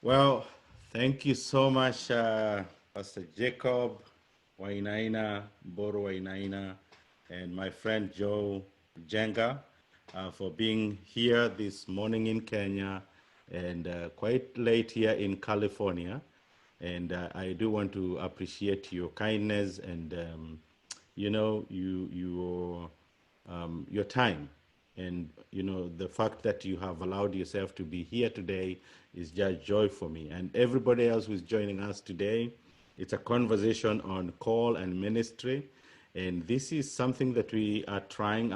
Well, thank you so much, Pastor Jacob Wainaina, Boro Wainaina, and my friend Joe Jenga for being here this morning in Kenya and quite late here in California. And I do want to appreciate your kindness and, your time. And, the fact that you have allowed yourself to be here today is just joy for me. And everybody else who's joining us today, it's a conversation on call and ministry. And this is something that I'm trying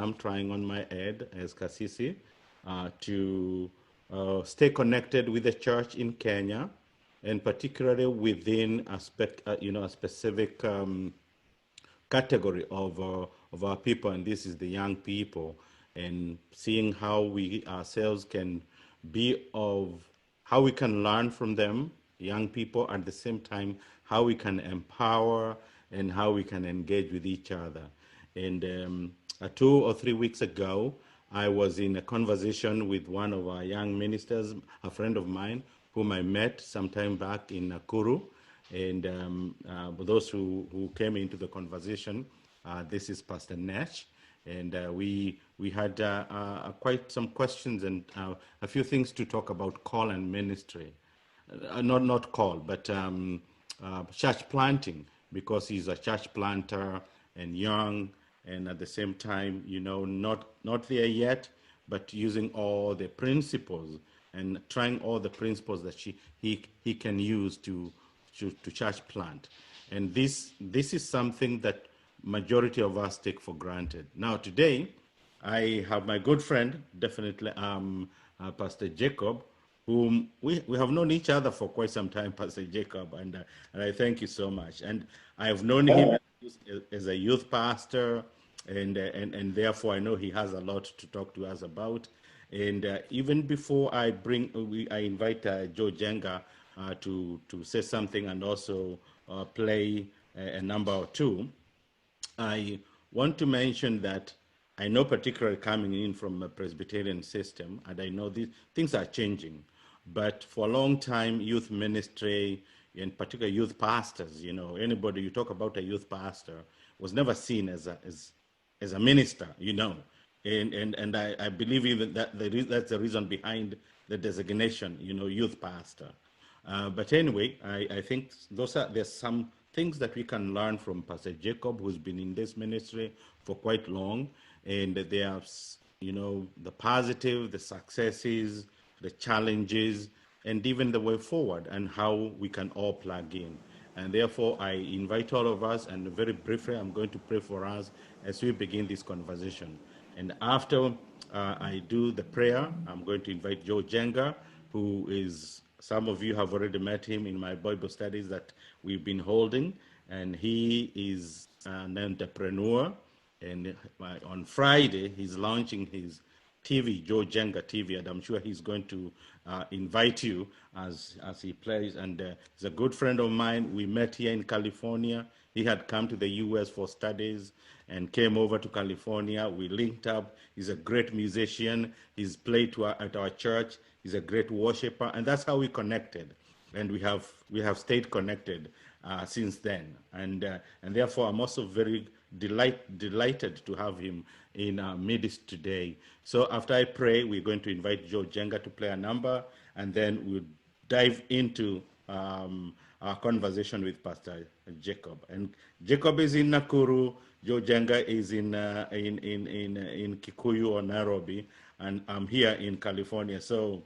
on my end as Kasisi to stay connected with the church in Kenya, and particularly within a specific category of our people, and this is the young people, and seeing how we ourselves can be of how we can learn from them, young people, at the same time how we can empower and how we can engage with each other. And 2 or 3 weeks ago, I was in a conversation with one of our young ministers, a friend of mine, whom I met sometime back in Nakuru. And those who came into the conversation, this is Pastor Nash. And we had quite some questions and a few things to talk about call and ministry. Not call, but church planting, because he's a church planter and young, and at the same time, not there yet, but using all the principles and trying all the principles that he can use to church plant. And this is something that majority of us take for granted. Now today, I have my good friend, definitely Pastor Jacob, whom we have known each other for quite some time, Pastor Jacob, and I thank you so much. And I have known him as a youth pastor, and therefore I know he has a lot to talk to us about. And even before I invite Joe Jenga to say something and also play a number or two. I want to mention that I know, particularly coming in from a Presbyterian system, and I know these things are changing. But for a long time, youth ministry, in particular youth pastors, anybody you talk about a youth pastor was never seen as a minister, and I believe even that that's the reason behind the designation, youth pastor. But anyway, I think there's some things that we can learn from Pastor Jacob, who's been in this ministry for quite long, and there's the positive, the successes, the challenges, and even the way forward, and how we can all plug in. And therefore, I invite all of us, and very briefly, I'm going to pray for us as we begin this conversation. And after I do the prayer, I'm going to invite Joe Jenga, who is, some of you have already met him in my Bible studies that we've been holding, and he is an entrepreneur. And on Friday, he's launching his TV, Joe Jenga TV, and I'm sure he's going to invite you as he plays. And he's a good friend of mine. We met here in California. He had come to the U.S. for studies and came over to California. We linked up. He's a great musician. He's played at our church. He's a great worshiper, and that's how we connected. And we have stayed connected since then. And therefore, I'm also very delighted to have him in our midst today. So after I pray, we're going to invite Joe Jenga to play a number, and then we'll dive into our conversation with Pastor Jacob. And Jacob is in Nakuru. Joe Jenga is in Kikuyu or Nairobi, and I'm here in California. So,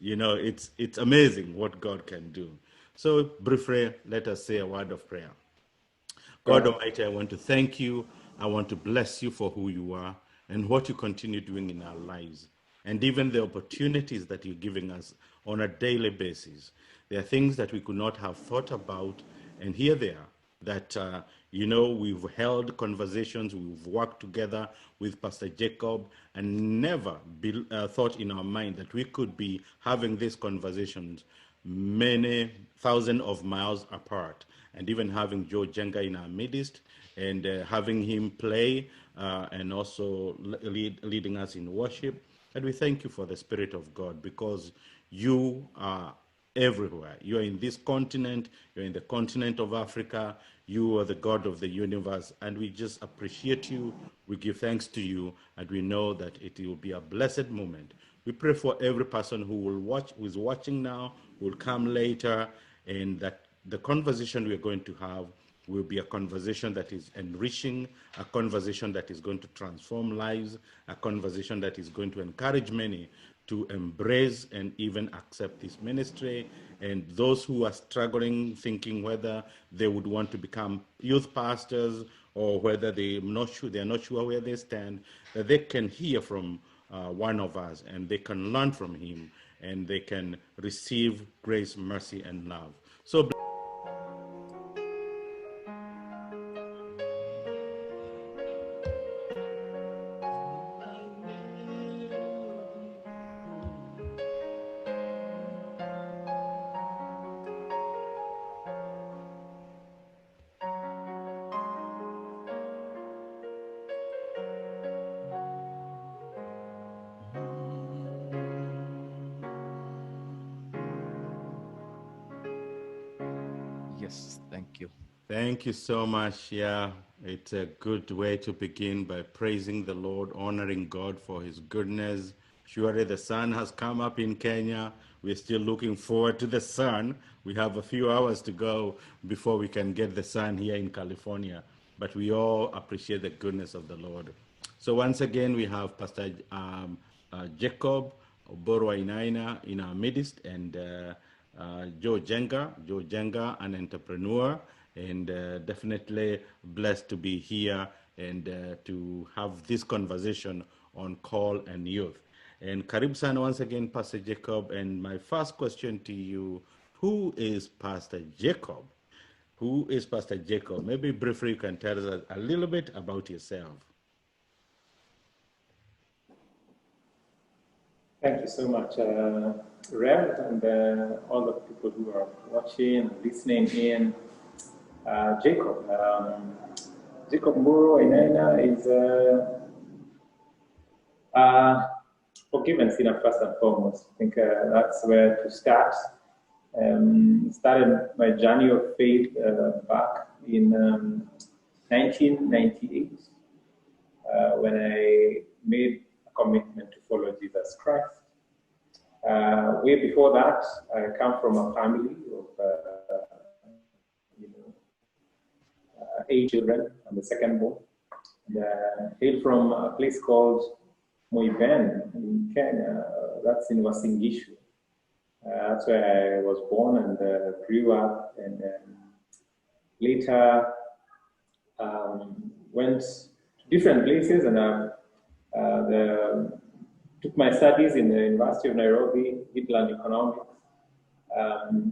it's amazing what God can do. So briefly, let us say a word of prayer. God Almighty, I want to thank you. I want to bless you for who you are and what you continue doing in our lives, and even the opportunities that you're giving us on a daily basis. There are things that we could not have thought about, and here they are, that, we've held conversations, we've worked together with Pastor Jacob, and never thought in our mind that we could be having these conversations many thousands of miles apart, and even having Joe Jenga in our midst, and having him play and also leading us in worship. And we thank you for the Spirit of God, because you are everywhere. You are in this continent, you're in the continent of Africa, you are the God of the universe, and we just appreciate you. We give thanks to you, and we know that it will be a blessed moment. We pray for every person who will watch, who is watching now, who will come later, and that the conversation we're going to have will be a conversation that is enriching, a conversation that is going to transform lives, a conversation that is going to encourage many to embrace and even accept this ministry. And those who are struggling, thinking whether they would want to become youth pastors or whether they're not sure where they stand, that they can hear from one of us and they can learn from him and they can receive grace, mercy, and love. So Yes, thank you. thank you so much. Yeah, it's a good way to begin by praising the Lord, honoring God for his goodness. Surely the sun has come up in Kenya. We're still looking forward to the sun. We have a few hours to go before we can get the sun here in California. But we all appreciate the goodness of the Lord. So once again, we have Pastor Jacob Wainaina in our midst, and Joe Jenga, an entrepreneur, and definitely blessed to be here and to have this conversation on call and youth. And Karib San once again, Pastor Jacob. And my first question to you, who is Pastor Jacob? Who is Pastor Jacob? Maybe briefly you can tell us a little bit about yourself. Thank you so much, Rev, and all the people who are watching and listening in. Jacob. Jacob Wainaina is forgiveness, first and foremost. I think that's where to start. Started my journey of faith back in 1998 when I made a commitment to follow Jesus Christ. Way before that, I come from a family of 8 children. I'm the second born. Hail from a place called Moiben in Kenya. That's in Uasin Gishu. That's where I was born and grew up, and later went to different places and took my studies in the University of Nairobi, did learn economics.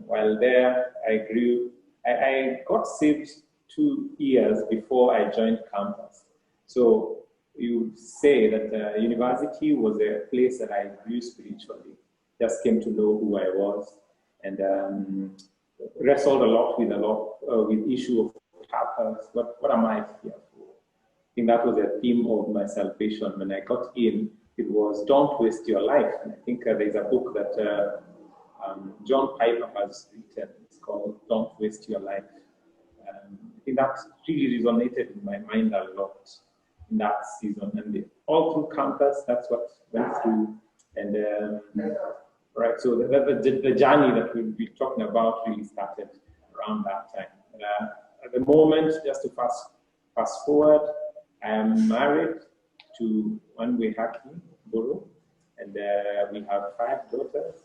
While there, I got saved 2 years before I joined campus. So you say that university was a place that I grew spiritually, just came to know who I was, and wrestled a lot with issue of purpose. What am I here for? I think that was a theme of my salvation. When I got in, it was don't waste your life. And I think there's a book that John Piper has written. It's called Don't Waste Your Life. I think that really resonated in my mind a lot in that season. And all through campus, that's what went through. And right, so the journey that we'll be talking about really started around that time. At the moment, just to fast forward, I am married to Wanwe Haki Buru, and we have 5 daughters.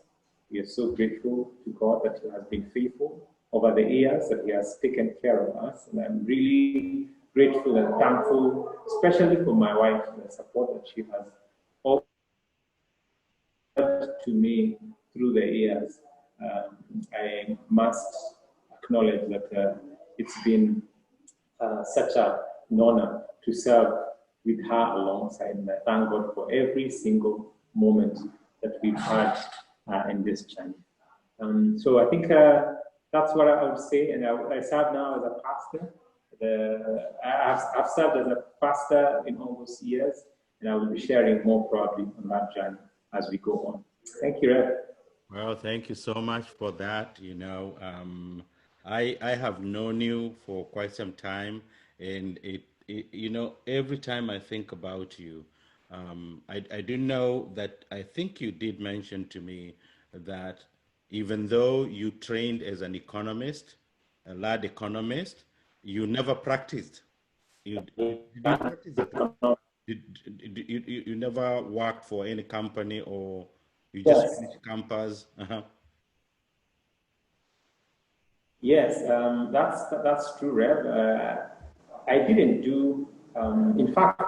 We are so grateful to God that He has been faithful over the years, that He has taken care of us. And I'm really grateful and thankful, especially for my wife, the support that she has offered to me through the years. I must acknowledge that it's been such an honor to serve with her alongside, and I thank God for every single moment that we've had in this journey. So I think that's what I would say, and I serve now as a pastor. I've served as a pastor in all those years, and I will be sharing more probably on that journey as we go on. Thank you, Rev. Well, thank you so much for that. I have known you for quite some time, and every time I think about you, I do know that I think you did mention to me that even though you trained as an economist, a lad economist, you never practiced. Did you practice at all? You never worked for any company, or you just Yes, finished campus? Uh-huh. yes, that's true, Rev. I didn't do. In fact,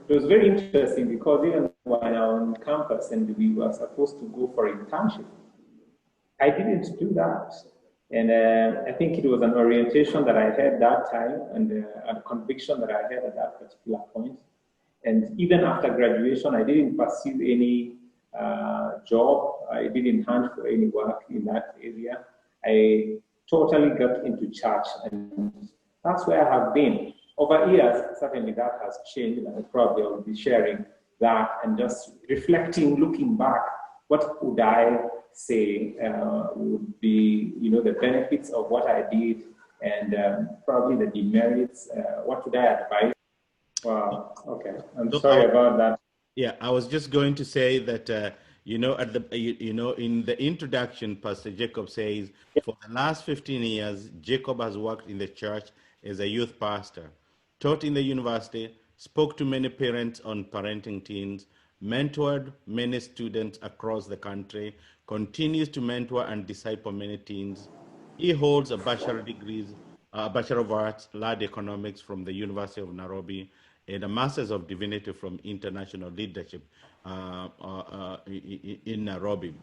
it was very interesting because even when I was on campus and we were supposed to go for internship, I didn't do that. And I think it was an orientation that I had that time and a conviction that I had at that particular point. And even after graduation, I didn't pursue any job. I didn't hunt for any work in that area. I totally got into church, and that's where I have been. Over years, certainly that has changed, and probably I'll be sharing that and just reflecting, looking back, what would I say would be, the benefits of what I did and probably the demerits. What would I advise? Wow. Okay. I'm So sorry about that. yeah, I was just going to say that at the in the introduction, Pastor Jacob says for the last 15 years, Jacob has worked in the church as a youth pastor, taught in the university, spoke to many parents on parenting teens, mentored many students across the country, continues to mentor and disciple many teens. He holds a Bachelor of Arts, Lad Economics from the University of Nairobi, and a Masters of Divinity from International Leadership in Nairobi.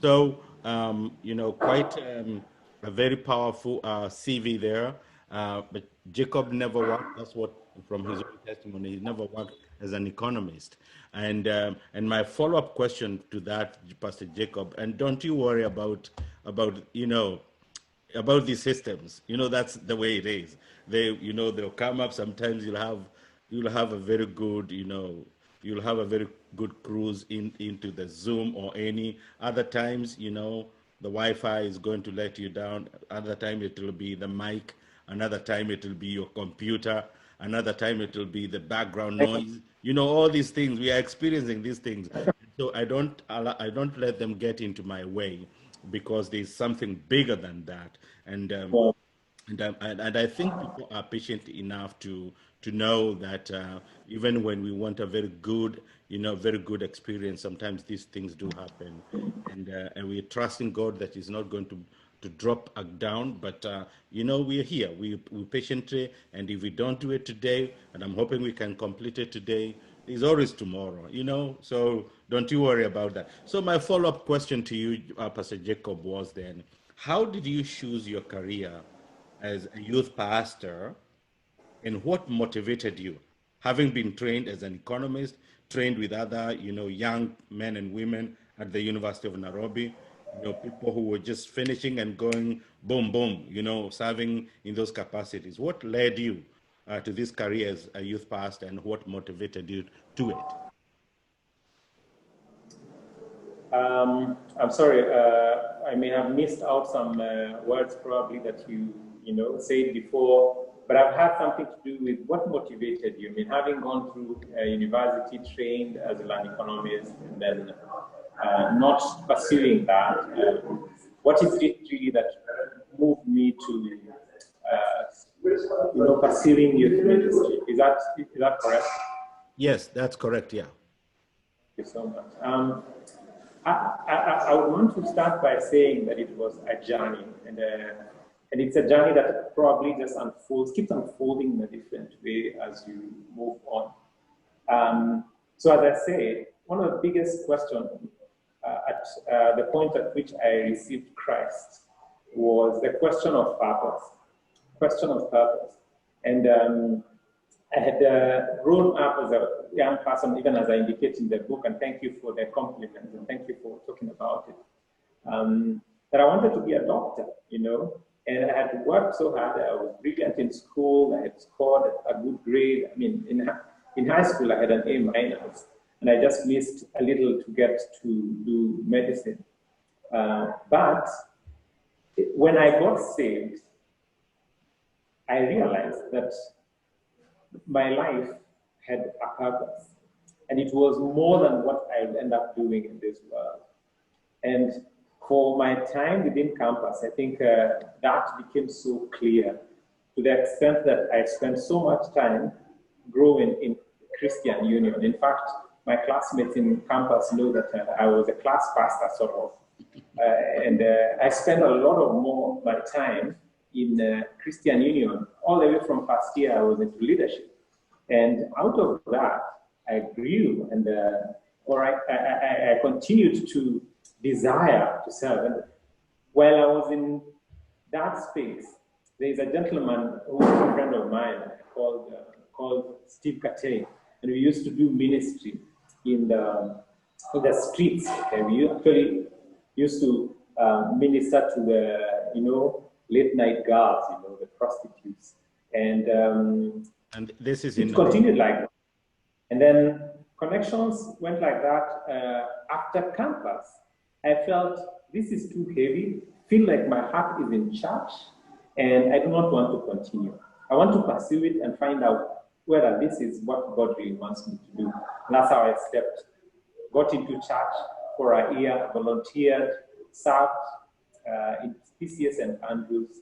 So, quite a very powerful CV there. But Jacob never worked, that's what, from his own testimony, he never worked as an economist. And my follow-up question to that, Pastor Jacob, and don't you worry about these systems. That's the way it is. They'll come up. Sometimes you'll have a very good, you'll have a very good cruise into the Zoom, or any other times, the Wi-Fi is going to let you down. Other time it will be the mic. Another time it will be your computer. Another time it will be the background noise. All these things, we are experiencing these things. So I don't let them get into my way, because there's something bigger than that. And Well, I think people are patient enough to know that even when we want a very good experience, sometimes these things do happen, and we're trusting God that He's not going to drop us down. But we're here. We patiently, and if we don't do it today, and I'm hoping we can complete it today, there's always tomorrow. So don't you worry about that. So my follow-up question to you, Pastor Jacob, was then, how did you choose your career as a youth pastor, and what motivated you? Having been trained as an economist, trained with other, young men and women at the University of Nairobi, people who were just finishing and going boom, boom, serving in those capacities. What led you to this career as a youth pastor, and what motivated you to it? I'm sorry. I may have missed out some words probably that you said before, but I've had something to do with what motivated you. I mean, having gone through university, trained as a land economist, and then not pursuing that. What is it really that moved me to, pursuing youth ministry? Is that correct? Yes, that's correct. Yeah. Thank you so much. I would want to start by saying that it was a journey, and it's a journey that probably just keeps unfolding in a different way as you move on. So as I say, one of the biggest questions at the point at which I received Christ was the question of purpose. Question of purpose, and I had grown up as a young person, even as I indicate in the book, and thank you for the compliment and thank you for talking about it. That I wanted to be a doctor, and I had worked so hard. I was brilliant in school. I had scored a good grade. I mean, in high school, I had an A minus, and I just missed a little to get to do medicine. But when I got saved, I realized that my life had a purpose, and it was more than what I would end up doing in this world. And for my time within campus, I think that became so clear to the extent that I spent so much time growing in Christian Union. In fact, my classmates in campus know that I was a class pastor, sort of. And I spent a lot of more of my time in Christian Union. All the way from first year, I was into leadership. And out of that, I grew, and I continued to desire to serve. And while I was in that space, there's a gentleman who was a friend of mine called Steve Katay, and we used to do ministry in the streets. Okay? We actually used to minister to the late night girls, the prostitutes, and this is it continued like that. And then connections went like that. After campus, I felt this is too heavy, feel like my heart is in church, and I do not want to continue. I want to pursue it and find out whether this is what God really wants me to do. And that's how I got into church for a year, volunteered, served in PCS and Andrews,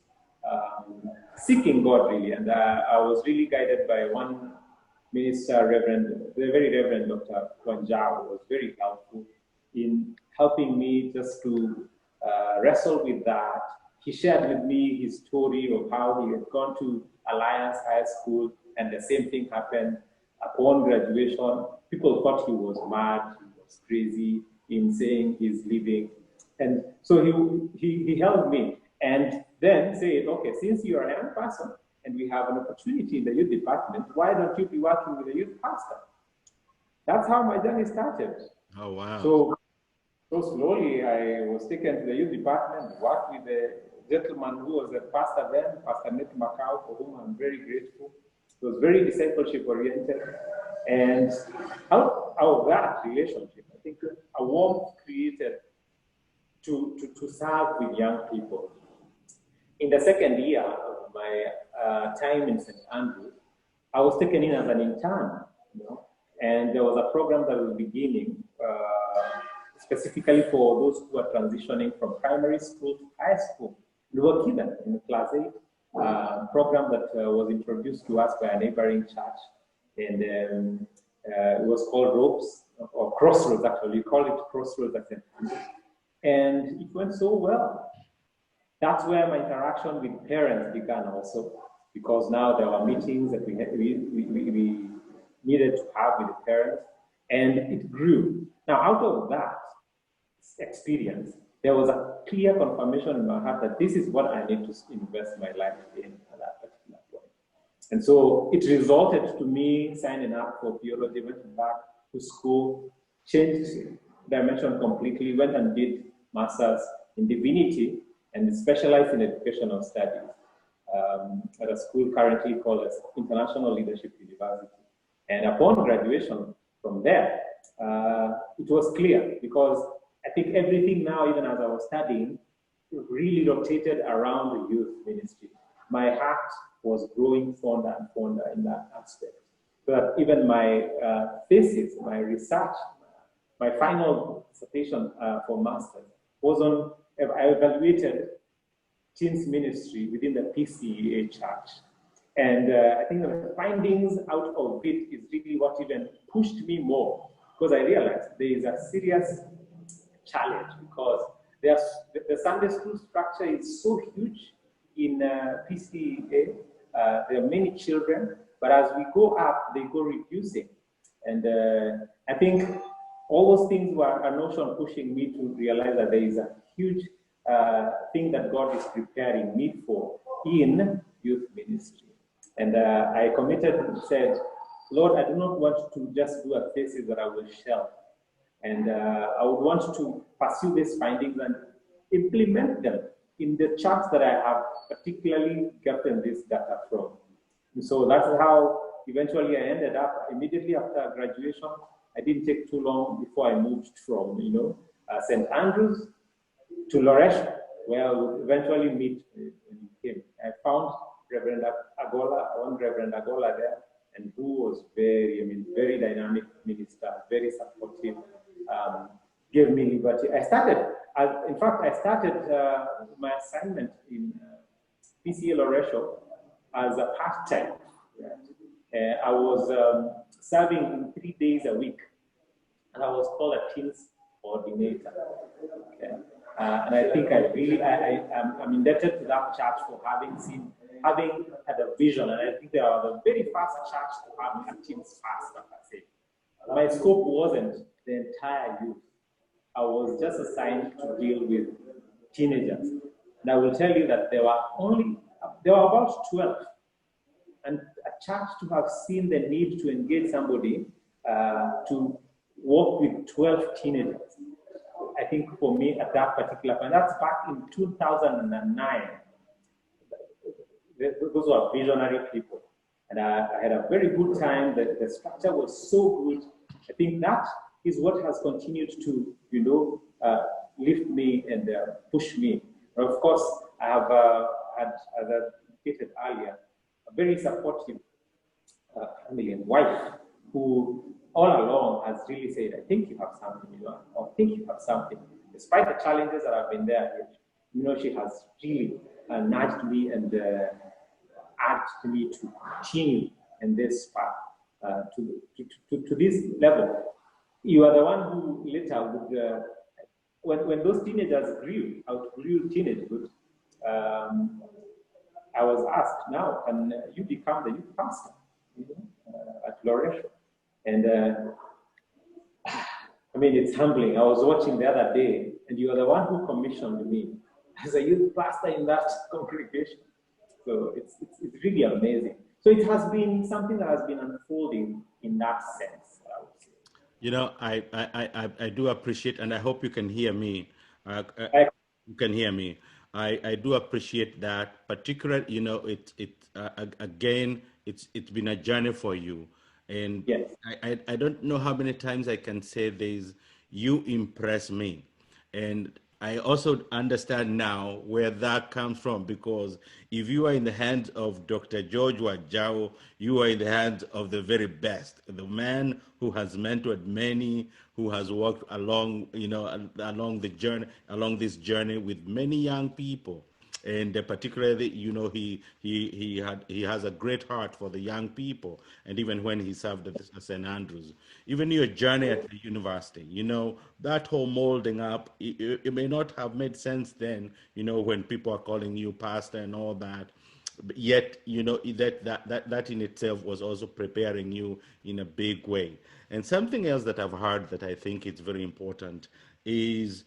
seeking God really. And I was really guided by one minister, the very Reverend Dr. Wanjao, was very helpful in helping me just to wrestle with that. He shared with me his story of how he had gone to Alliance High School, and the same thing happened upon graduation. People thought he was mad, he was crazy in saying he's leaving. And so he helped me and then said, okay, since you're a young person and we have an opportunity in the youth department, why don't you be working with a youth pastor? That's how my journey started. Oh, wow. So slowly I was taken to the youth department, worked with a gentleman who was a pastor then, Pastor Nate Macau, for whom I'm very grateful. He was very discipleship oriented. And out of that relationship, I think a warmth created to serve with young people. In the second year of my time in St. Andrews, I was taken in as an intern, and there was a program that was beginning specifically for those who are transitioning from primary school to high school. We were given in the Class 8 program that was introduced to us by a neighboring church, and it was called Ropes, or Crossroads actually. We call it Crossroads at St. Andrews. And it went so well. That's where my interaction with parents began also, because now there were meetings that we needed to have with the parents, and it grew. Now, out of that experience, there was a clear confirmation in my heart that this is what I need to invest my life in at that particular point. And so it resulted to me signing up for theology, went back to school, changed dimension completely, went and did master's in divinity and specialized in educational studies at a school currently called as International Leadership University. And upon graduation from there, it was clear, because I think everything now, even as I was studying, really rotated around the youth ministry. My heart was growing fonder and fonder in that aspect. So that even my thesis, my research, my final dissertation for master's was on, I evaluated teens ministry within the PCEA church. And I think the findings out of it is really what even pushed me more, because I realized there is a serious challenge, because the Sunday school structure is so huge in PCEA. There are many children, but as we go up, they go reducing. And I think all those things were a notion pushing me to realize that there is a huge thing that God is preparing me for in youth ministry. And I committed and said, Lord, I do not want to just do a thesis that I will shelve. And I would want to pursue these findings and implement them in the church that I have particularly gotten this data from. And so that's how eventually I ended up immediately after graduation. I didn't take too long before I moved from, St. Andrews to Loresh, where I would eventually meet him. I found Reverend Agola, one Reverend Agola there, and who was very dynamic minister, very supportive, gave me liberty. I started my assignment in PCA Loresho as a part-time. I was serving 3 days a week, and I was called a teams coordinator. Okay. And I think I'm indebted to that church for having had a vision, and I think they are the very first church to have a teams first, like I say. My scope wasn't the entire youth. I was just assigned to deal with teenagers. And I will tell you that there were about 12. And a church to have seen the need to engage somebody to work with 12 teenagers. I think for me at that particular point, that's back in 2009. Those were visionary people. And I had a very good time. The structure was so good. I think that is what has continued to, lift me and push me. And of course, I have had, as I stated earlier, a very supportive family and wife who all along has really said, I think you have something, or I think you have something. Despite the challenges that have been there, she has really nudged me and urged me to continue in this path to this level. You are the one who later would, when those teenagers outgrew teenagehood, I was asked, now, can you become the youth pastor at Loresh? And it's humbling. I was watching the other day, and you are the one who commissioned me as a youth pastor in that congregation. So it's really amazing. So it has been something that has been unfolding in that sense, I would say. I do appreciate, and I hope you can hear me. You can hear me. I do appreciate that. Particularly, again, it's been a journey for you, and yes. I don't know how many times I can say this. You impress me, and I also understand now where that comes from, because if you are in the hands of Dr. George Wajao, you are in the hands of the very best, the man who has mentored many, who has walked along, along this journey with many young people. And particularly, he has a great heart for the young people. And even when he served at St. Andrews, even your journey at the university, that whole molding up, it may not have made sense then, when people are calling you pastor and all that. But yet, that in itself was also preparing you in a big way. And something else that I've heard that I think is very important is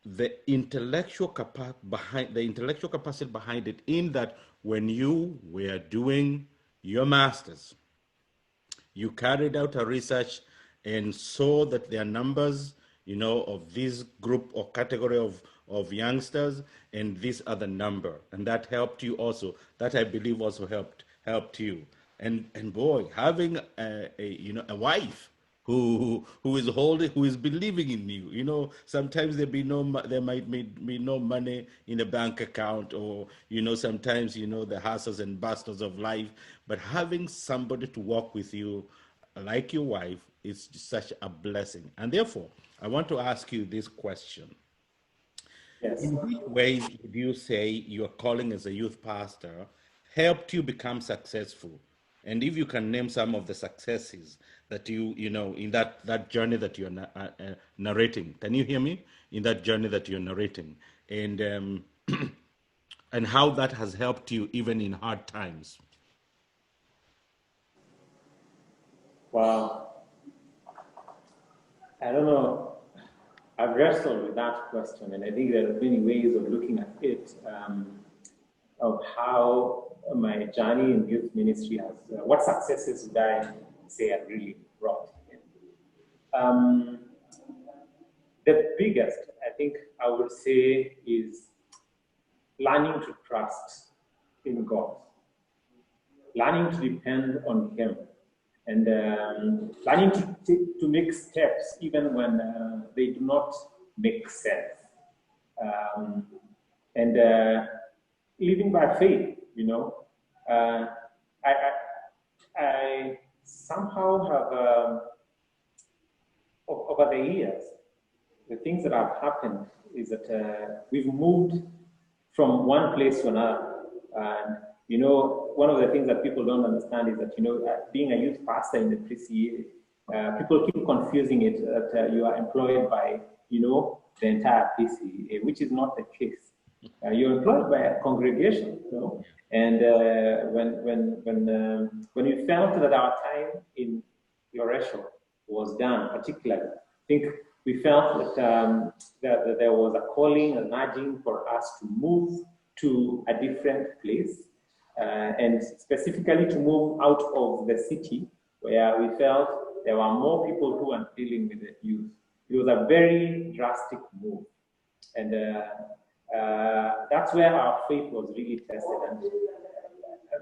the intellectual capacity behind it, in that when you were doing your masters, you carried out a research and saw that there are numbers, of this group or category of youngsters, and this other number, and that helped you also. That, I believe, also helped you. And boy, having a wife who is believing in you. Sometimes there might be no money in a bank account, or sometimes the hassles and bustles of life, but having somebody to walk with you like your wife is such a blessing. And therefore, I want to ask you this question. Yes. In which ways would you say your calling as a youth pastor helped you become successful? And if you can name some of the successes that in that journey that you're narrating. Can you hear me? In that journey that you're narrating, and and how that has helped you even in hard times. Wow. I don't know. I've wrestled with that question, and I think there are many ways of looking at it, of how my journey in youth ministry has, what successes did I say I really brought in. The biggest, I think I would say, is learning to trust in God, learning to depend on Him, and learning to make steps even when they do not make sense. um, and living by faith. Uh, I somehow have over the years, the things that have happened is that we've moved from one place to another. And, one of the things that people don't understand is that, being a youth pastor in the PCA, people keep confusing it that you are employed by, the entire PCA, which is not the case. You're employed by a congregation, and when we felt that our time in Loresho was done, particularly, I think we felt that there was a calling, a nudging for us to move to a different place, and specifically to move out of the city where we felt there were more people who were dealing with the youth. It was a very drastic move. And that's where our faith was really tested. And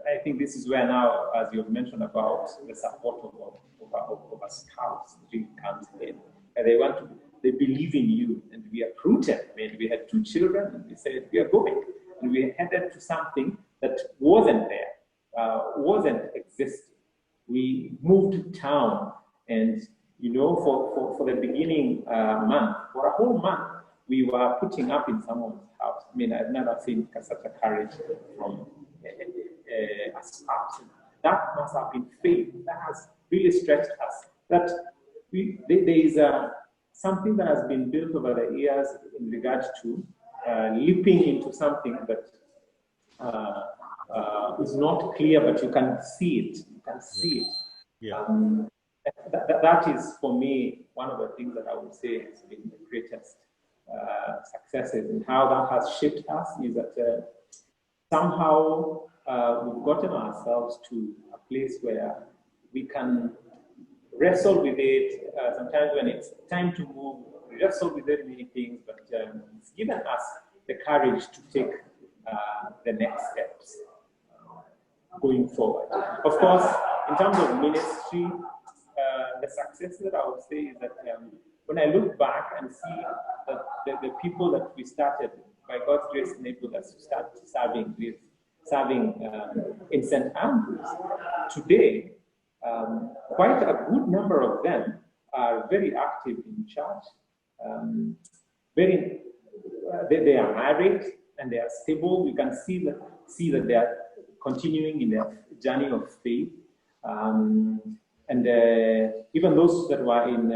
I think this is where now, as you've mentioned about the support of a spouse really comes in. And they believe in you, and we uprooted. I mean, we had 2 children, and we said, we are going. And we headed to something that wasn't there, wasn't existing. We moved town, and, for the beginning month, for a whole month, we were putting up in someone's house. I mean, I've never seen such a courage from a spouse. That must have been faith. That has really stretched us. That there is something that has been built over the years in regards to leaping into something that is not clear, but you can see it. You can see it. Yeah. That is, for me, one of the things that I would say has been the greatest successes, and how that has shaped us is that somehow we've gotten ourselves to a place where we can wrestle with it. Sometimes when it's time to move, we wrestle with very many things, but it's given us the courage to take the next steps going forward. Of course, in terms of ministry, the success that I would say is that when I look back and see that the people that we started, by God's grace, enabled us to start serving in St. Andrews, today, quite a good number of them are very active in church. They are married and they are stable. We can see that they are continuing in their journey of faith. And even those that were in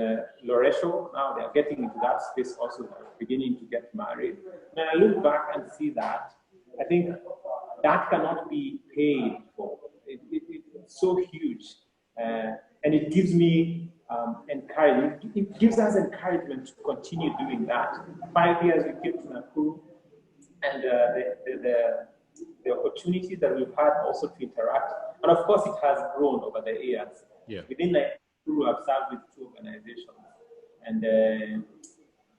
Loresho, now they are getting into that space also, beginning to get married. When I look back and see that, I think that cannot be paid for. It's so huge. And it gives me encouragement. It gives us encouragement to continue doing that. 5 years we came to Nakuru, and the opportunity that we've had also to interact. And of course, it has grown over the years. Yeah. Within Nakuru, I've served with 2 organizations. And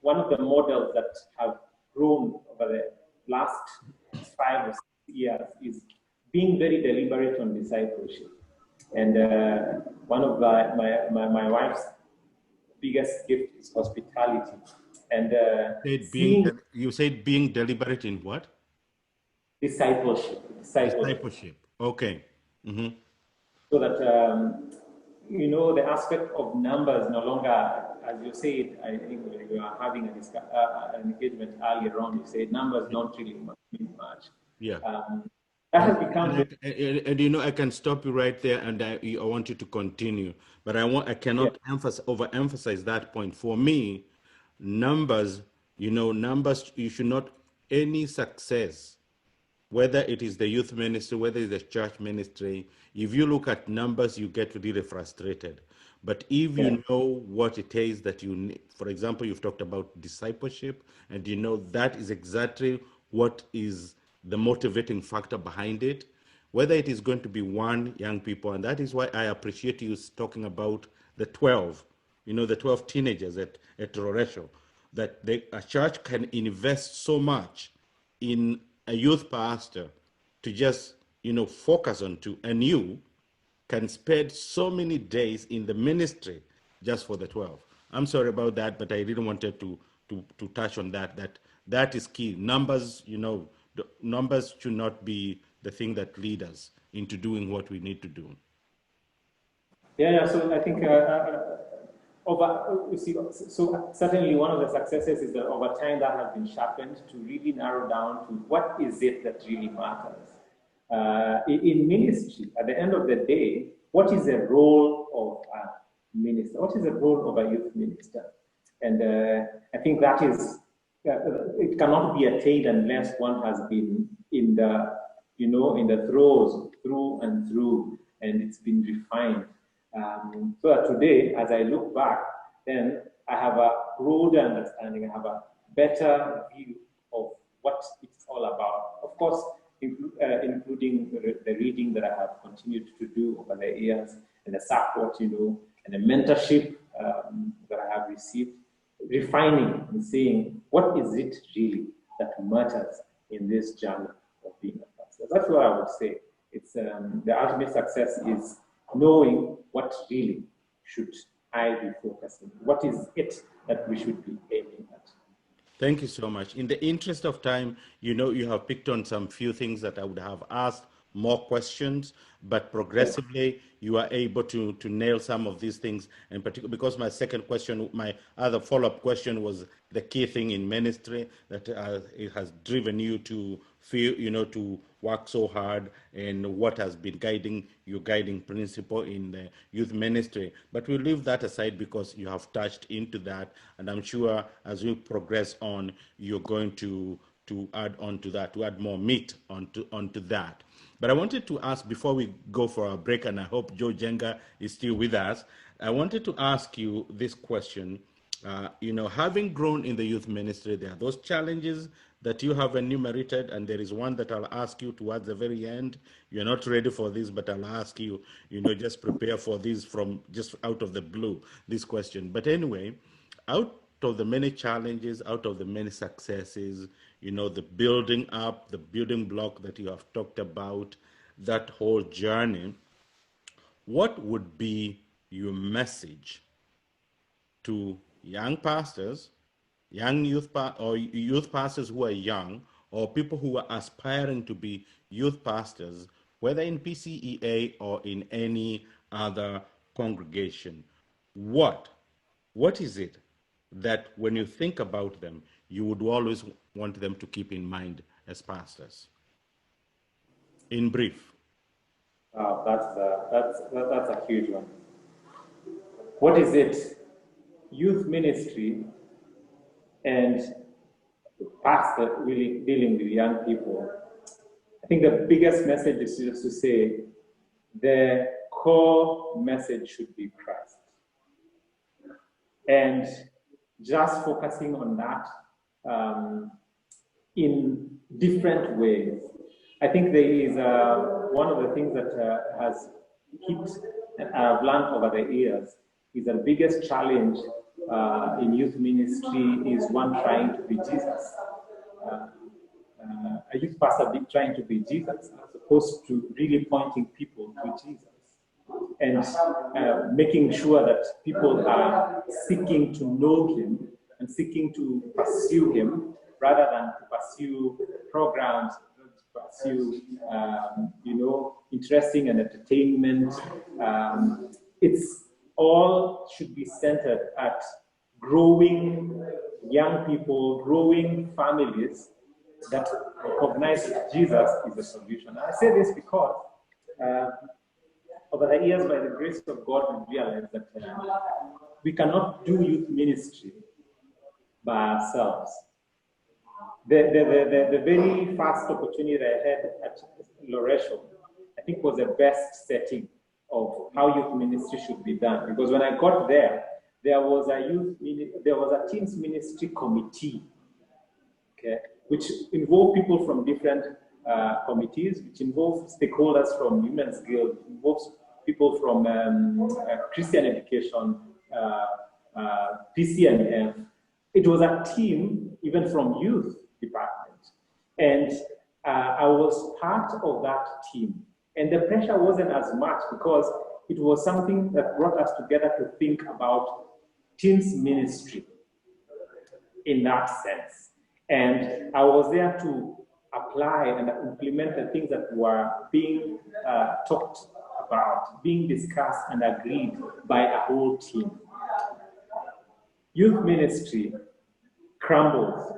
one of the models that have grown over the last 5 or 6 years is being very deliberate on discipleship. And one of my wife's biggest gift is hospitality. And you said being deliberate in what? Discipleship. Okay. Mm-hmm. So that the aspect of numbers no longer, as you said, I think when you are having an engagement earlier on, you said numbers don't really mean much. Yeah. That has become and I can stop you right there, and I want you to continue, but I cannot overemphasize that point. For me, numbers, you should not, any success, whether it is the youth ministry, whether it's the church ministry, if you look at numbers, you get really frustrated. But if you know what it is that you need, for example, you've talked about discipleship, and that is exactly what is the motivating factor behind it, whether it is going to be 1 young people, and that is why I appreciate you talking about the 12, the 12 teenagers at Roresho, that a church can invest so much in a youth pastor to just, focus on to, and you can spend so many days in the ministry just for the 12. I'm sorry about that, but I really wanted to touch on that That is key. Numbers, the numbers should not be the thing that lead us into doing what we need to do. Yeah. So I think you see, so certainly one of the successes is that over time that has been sharpened to really narrow down to what is it that really matters. In ministry, at the end of the day, what is the role of a minister? What is the role of a youth minister? And I think that is, it cannot be attained unless one has been in the, in the throes, through and through, and it's been refined. So that today, as I look back, then I have a broader understanding, I have a better view of what it's all about. Of course, including the reading that I have continued to do over the years, and the support, and the mentorship that I have received, refining and saying, what is it really that matters in this journey of being a pastor? That's what I would say. It's the ultimate success is knowing what really should I be focusing. What is it that we should be aiming at? Thank you so much. In the interest of time, you have picked on some few things that I would have asked more questions, but progressively you are able to nail some of these things. And particularly because my second question, my other follow-up question was the key thing in ministry that it has driven you to feel, to work so hard, and what has been guiding your guiding principle in the youth ministry. But we'll leave that aside because you have touched into that, and I'm sure as we progress on, you're going to add on to that, to add more meat onto that. But I wanted to ask before we go for our break, and I hope Joe Jenga is still with us. I wanted to ask you this question. Having grown in the youth ministry, there are those challenges that you have enumerated, and there is one that I'll ask you towards the very end. You're not ready for this, but I'll ask you, just prepare for this from just out of the blue, this question. But anyway, out of the many challenges, out of the many successes, the building up, the building block that you have talked about, that whole journey, what would be your message to young pastors, young or youth pastors who are young, or people who are aspiring to be youth pastors, whether in PCEA or in any other congregation? What is it that when you think about them, you would always want them to keep in mind as pastors? In brief. That's a huge one. What is it? Youth ministry and pastor really dealing with young people. I think the biggest message is just to say the core message should be Christ. And just focusing on that in different ways. I think there is one of the things that has hit and I've learned over the years is the biggest challenge in youth ministry is one trying to be Jesus. A youth pastor trying to be Jesus as opposed to really pointing people to Jesus and making sure that people are seeking to know him and seeking to pursue him rather than to pursue programs, to pursue, interesting and entertainment. It's all should be centered at growing young people, growing families that recognize that Jesus is the solution. And I say this because over the years, by the grace of God, we realized that we cannot do youth ministry by ourselves. The very first opportunity I had at Loresho, I think was the best setting of how youth ministry should be done. Because when I got there, there was a teens ministry committee, okay, which involved people from different committees, which involves stakeholders from Women's Guild, involves people from Christian education, PCNF. It was a team even from youth department. And I was part of that team. And the pressure wasn't as much because it was something that brought us together to think about teens ministry in that sense. And I was there to apply and implement the things that were being talked about, being discussed and agreed by a whole team. Youth ministry crumbles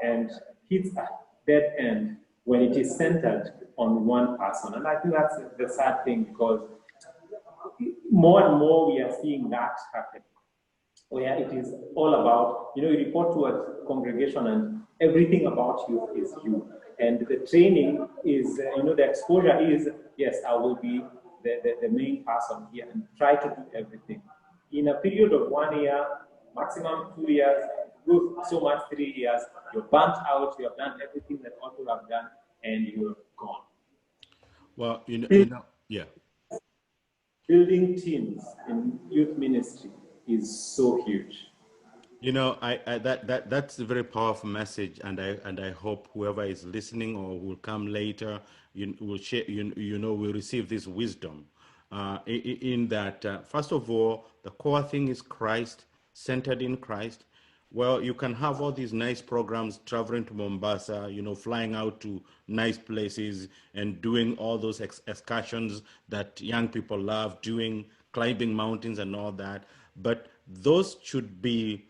and hits a dead end when it is centered on one person. And I think that's the sad thing, because more and more we are seeing that happen, where it is all about, you report to a congregation and everything about you is you. And the training is, the exposure is, yes, I will be the main person here and try to do everything. In a period of 1 year, maximum 2 years, go so much 3 years, you're burnt out, you have done everything that ought to have done, and you're gone. Well, yeah. Building teams in youth ministry is so huge. That's a very powerful message, and I hope whoever is listening or will come later, will share, will receive this wisdom. In that, first of all, the core thing is Christ, centered in Christ. Well, you can have all these nice programs, traveling to Mombasa, flying out to nice places and doing all those excursions that young people love doing, climbing mountains and all that. But those should be,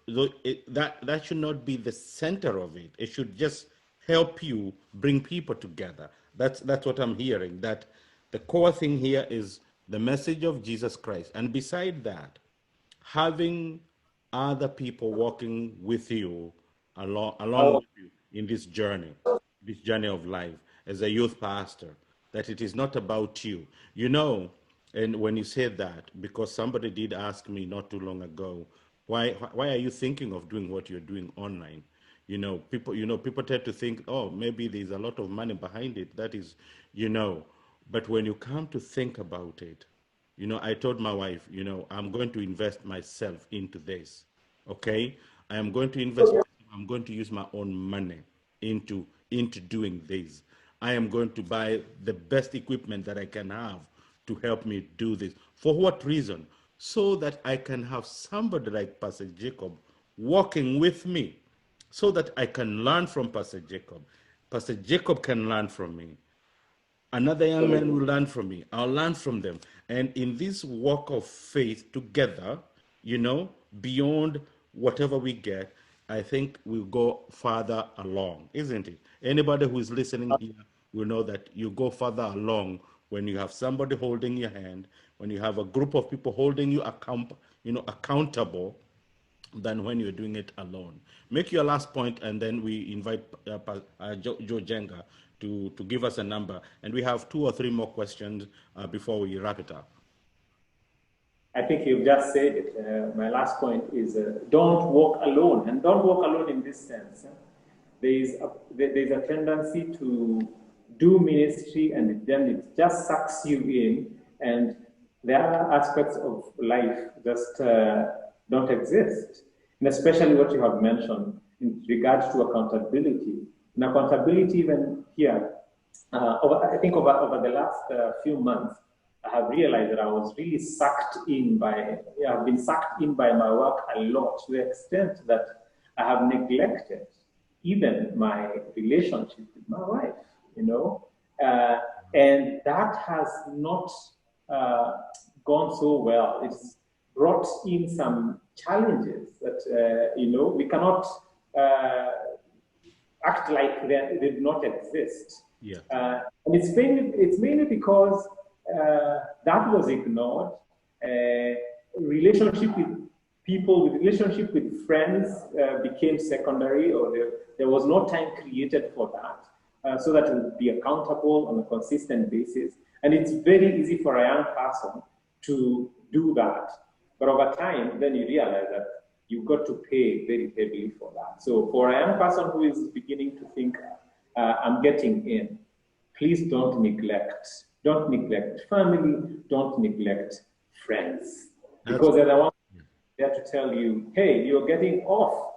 that should not be the center of it. It should just help you bring people together. That's what I'm hearing, that the core thing here is the message of Jesus Christ. And beside that, having other people walking with you, along with you in this journey of life as a youth pastor, that it is not about you. And when you said that, because somebody did ask me not too long ago, why are you thinking of doing what you're doing online? People tend to think, oh, maybe there's a lot of money behind it. That is, but when you come to think about it, I told my wife, I'm going to invest myself into this. Okay? I am going to invest, I'm going to use my own money into doing this. I am going to buy the best equipment that I can have to help me do this. For what reason? So that I can have somebody like Pastor Jacob walking with me, so that I can learn from Pastor Jacob. Pastor Jacob can learn from me. Another young man will learn from me. I'll learn from them. And in this walk of faith together, beyond whatever we get, I think we'll go farther along, isn't it? Anybody who is listening here will know that you go further along when you have somebody holding your hand, when you have a group of people holding you accountable, than when you're doing it alone. Make your last point, and then we invite Joe Jenga to give us a number. And we have 2 or 3 more questions before we wrap it up. I think you've just said it. My last point is don't walk alone. And don't walk alone in this sense. There's a tendency to do ministry and then it just sucks you in, and the other aspects of life just don't exist. And especially what you have mentioned in regards to accountability. And accountability, even here, I think over the last few months, I have realized that I was really I've been sucked in by my work a lot, to the extent that I have neglected even my relationship with my wife, and that has not gone so well. It's brought in some challenges that, we cannot act like they did not exist. Yeah. And it's mainly because that was ignored. Relationship with friends became secondary, or there was no time created for that, so that it would be accountable on a consistent basis. And it's very easy for a young person to do that. But over time, then you realize that you've got to pay very heavily for that. So for a young person who is beginning to think, I'm getting in, please don't neglect family, don't neglect friends. Because they're the ones there to tell you, hey, you're getting off.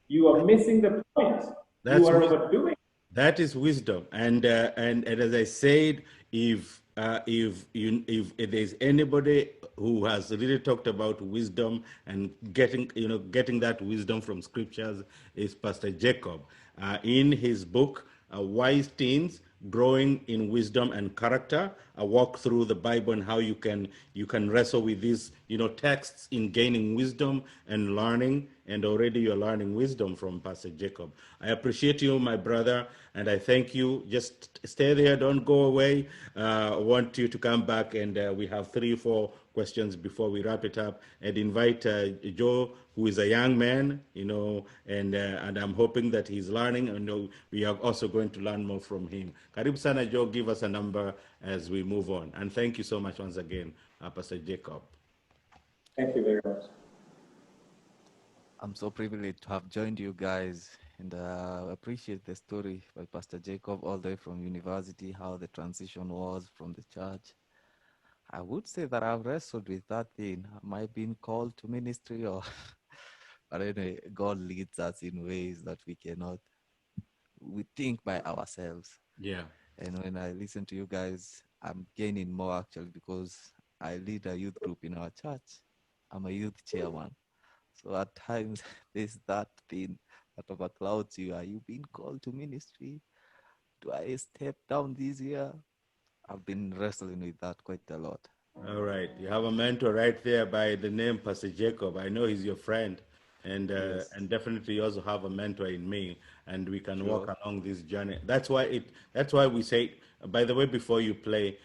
You are missing the point. You are overdoing. That is wisdom. And as I said, if if there's anybody who has really talked about wisdom and getting that wisdom from scriptures, is Pastor Jacob. In his book, Wise Teens, Growing in Wisdom and Character, a walk through the Bible and how you can wrestle with these texts in gaining wisdom and learning. And already you're learning wisdom from Pastor Jacob. I appreciate you, my brother, and I thank you. Just stay there, don't go away. I want you to come back, and we have 3 or 4 questions before we wrap it up. And invite Joe, who is a young man, and I'm hoping that he's learning, and we are also going to learn more from him. Karibu sana, Joe. Give us a number as we move on. And thank you so much once again, Pastor Jacob. Thank you very much. I'm so privileged to have joined you guys, and appreciate the story by Pastor Jacob all the way from university, how the transition was from the church. I would say that I've wrestled with that thing. Am I being called to ministry or? But anyway, God leads us in ways that we think by ourselves. Yeah. And when I listen to you guys, I'm gaining more actually, because I lead a youth group in our church. I'm a youth chairman. So at times there's that thing that overclouds you. Are you being called to ministry? Do I step down this year? I've been wrestling with that quite a lot. All right. You have a mentor right there by the name Pastor Jacob. I know he's your friend. And Yes, and definitely you also have a mentor in me, and we can walk sure. along this journey. That's why we say, by the way, before you play,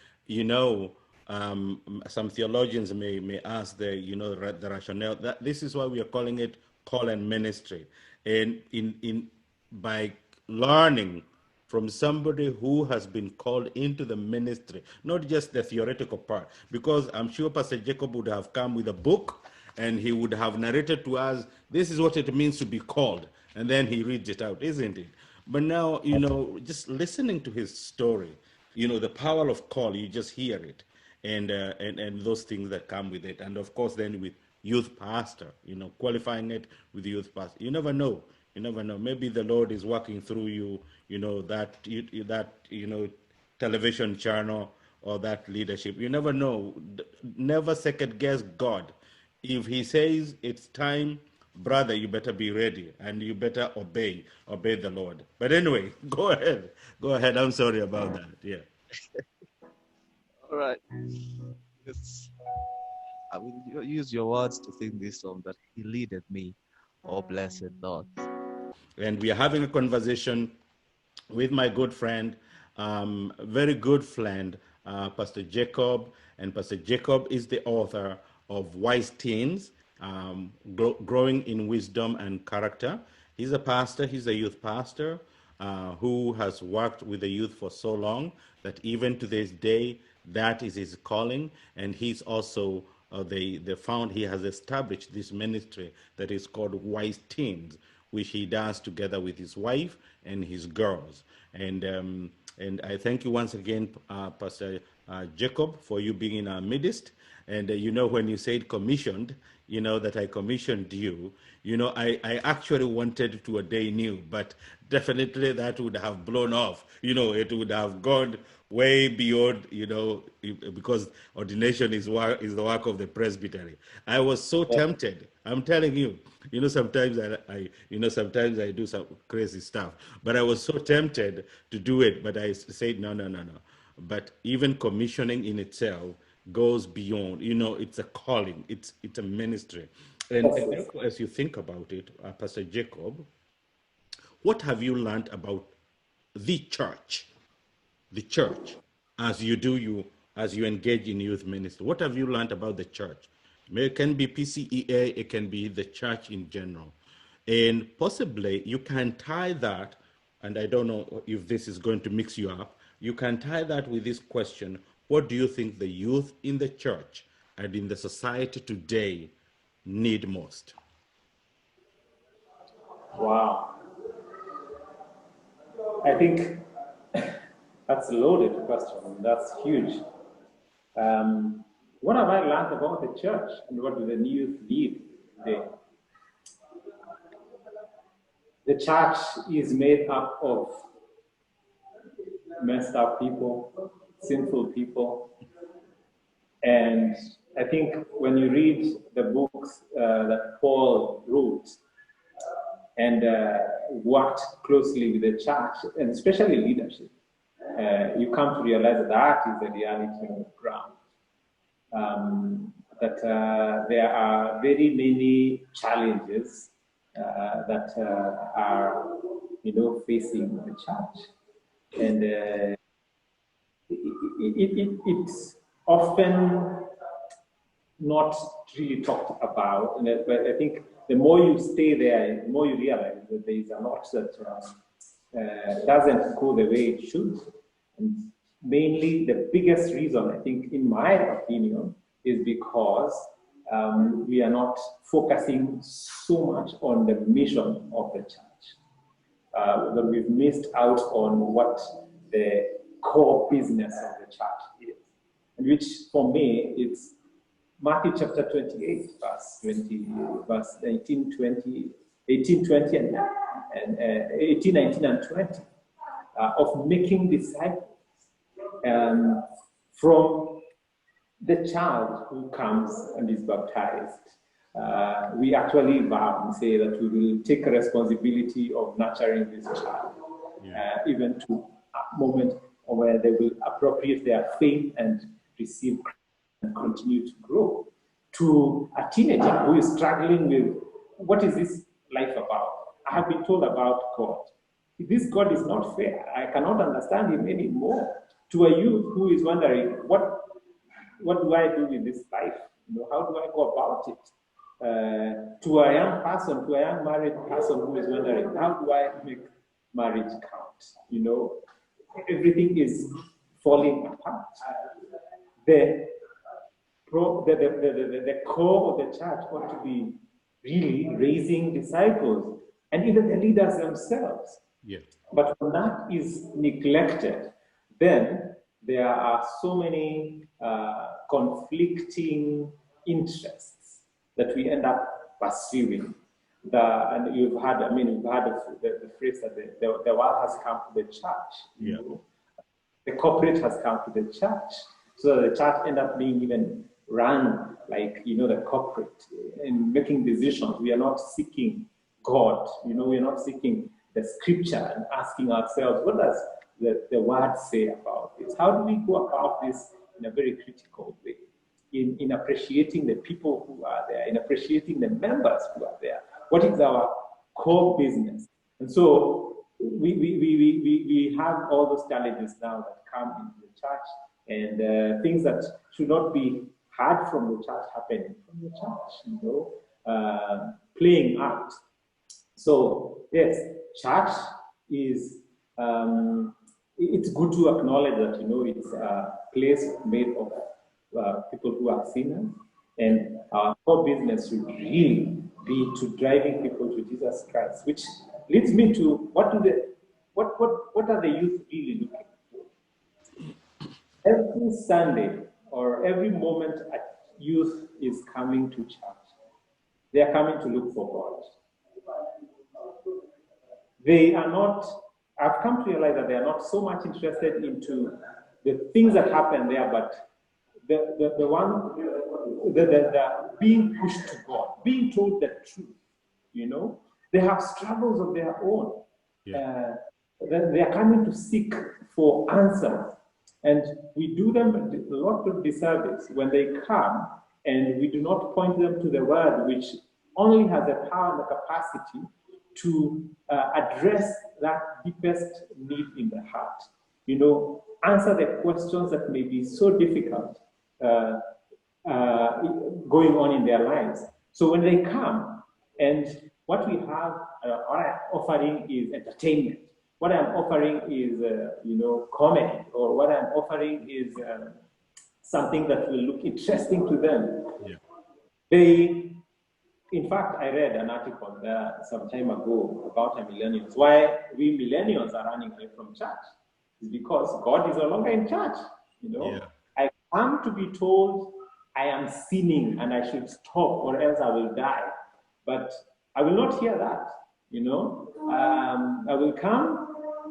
some theologians may ask the rationale that this is why we are calling it call and ministry. And in by learning from somebody who has been called into the ministry, not just the theoretical part. Because I'm sure Pastor Jacob would have come with a book and he would have narrated to us, this is what it means to be called. And then he reads it out, isn't it? But now, just listening to his story, the power of call, you just hear it. And those things that come with it. And of course, then with youth pastor, qualifying it with youth pastor. You never know. You never know. Maybe the Lord is working through you, television channel or that leadership. You never know. Never second guess God. If He says it's time, brother, you better be ready and you better obey the Lord. But anyway, go ahead. I'm sorry about that. Yeah. All right. Yes. I will use your words to sing this song that He leaded me. Oh, blessed thoughts. And we are having a conversation with my good friend, very good friend, Pastor Jacob. And Pastor Jacob is the author of Wise Teens, Growing in Wisdom and Character. He's a pastor, he's a youth pastor who has worked with the youth for so long that even to this day, that is his calling. And he's also he has established this ministry that is called Wise Teens, which he does together with his wife and his girls. And I thank you once again, Pastor Jacob, for you being in our midst. And when you said commissioned, that I commissioned you, I actually wanted to ordain you, but definitely that would have blown off. It would have gone way beyond, because ordination is the work of the presbytery. I was so tempted. I'm telling you, sometimes sometimes I do some crazy stuff, but I was so tempted to do it, but I said, no, no, no, no. But even commissioning in itself goes beyond, it's a calling, it's a ministry. And therefore, as you think about it, Pastor Jacob, what have you learned about the church? The church, as you engage in youth ministry, what have you learned about the church? It can be PCEA, it can be the church in general, and possibly you can tie that. And I don't know if this is going to mix you up. You can tie that with this question: what do you think the youth in the church and in the society today need most? Wow. I think that's a loaded question. That's huge. What have I learned about the church and what do the youth need today? The church is made up of messed up people, sinful people. And I think when you read the books that Paul wrote and worked closely with the church, and especially leadership, you come to realize that that is the reality on the ground. That there are very many challenges that are, facing the church, and it's often not really talked about. And I think the more you stay there, the more you realize that there is a lot that doesn't go the way it should. And mainly, the biggest reason, I think, in my opinion, is because we are not focusing so much on the mission of the church. That we've missed out on what the core business of the church is. And which, for me, it's Matthew chapter 28, verse 18, 20, 18, 20, and 18, 19, and 20, of making disciples from the child who comes and is baptized. We actually vow and say that we will take a responsibility of nurturing this child, even to a moment where they will appropriate their faith and receive Christ and continue to grow. To a teenager who is struggling with, what is this life about? I have been told about God. This God is not fair. I cannot understand him anymore. To a youth who is wondering, what do I do with this life? How do I go about it? To a young person, to a young married person who is wondering, how do I make marriage count? Everything is falling apart. The core of the church ought to be really raising disciples and even the leaders themselves. Yeah. But when that is neglected, then there are so many conflicting interests that we end up pursuing. And you've had the phrase that the world has come to the church. Yeah. The corporate has come to the church. So the church end up being even run like, the corporate in making decisions. We are not seeking God. We are not seeking the scripture and asking ourselves, what does the word say about this? How do we go about this in a very critical way? In appreciating the people who are there, in appreciating the members who are there. What is our core business? And so we have all those challenges now that come into the church, and things that should not be heard from the church happening from the church, playing out. So yes, church is, it's good to acknowledge that, it's a place made of people who are sinners, and our core business should really be to driving people to Jesus Christ, which leads me to what are the youth really looking for? Every Sunday or every moment a youth is coming to church, they are coming to look for God. They are not, I've come to realize that they are not so much interested into the things that happen there, but the being pushed to God, being told the truth, They have struggles of their own. Yeah. They are coming to seek for answers. And we do them a lot of disservice when they come and we do not point them to the word, which only has the power and the capacity to address that deepest need in the heart. Answer the questions that may be so difficult going on in their lives. So when they come, and what we have, what I'm offering is entertainment. What I'm offering is, comedy, or what I'm offering is something that will look interesting to them. Yeah. In fact, I read an article some time ago about millennials. Why we millennials are running away from church is because God is no longer in church. Yeah. I come to be told I am sinning and I should stop or else I will die. But I will not hear that. I will come.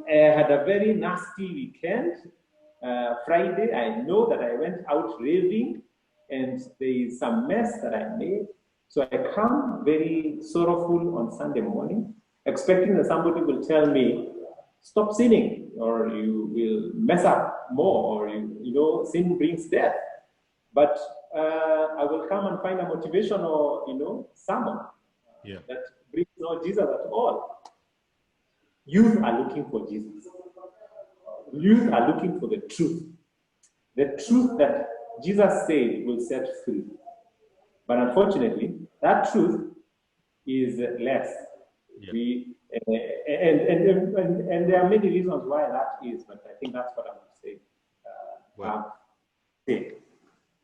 I had a very nasty weekend. Friday, I know that I went out raving and there is some mess that I made. So I come very sorrowful on Sunday morning, expecting that somebody will tell me, stop sinning, or you will mess up more, or you know, sin brings death. But I will come and find a motivational, you know, sermon Yeah. that brings no Jesus at all. Youth are looking for Jesus. Youth are looking for the truth. The truth that Jesus said will set free. But unfortunately, that truth is less. Yeah. And there are many reasons why that is, but I think that's what I would say. Well, Say.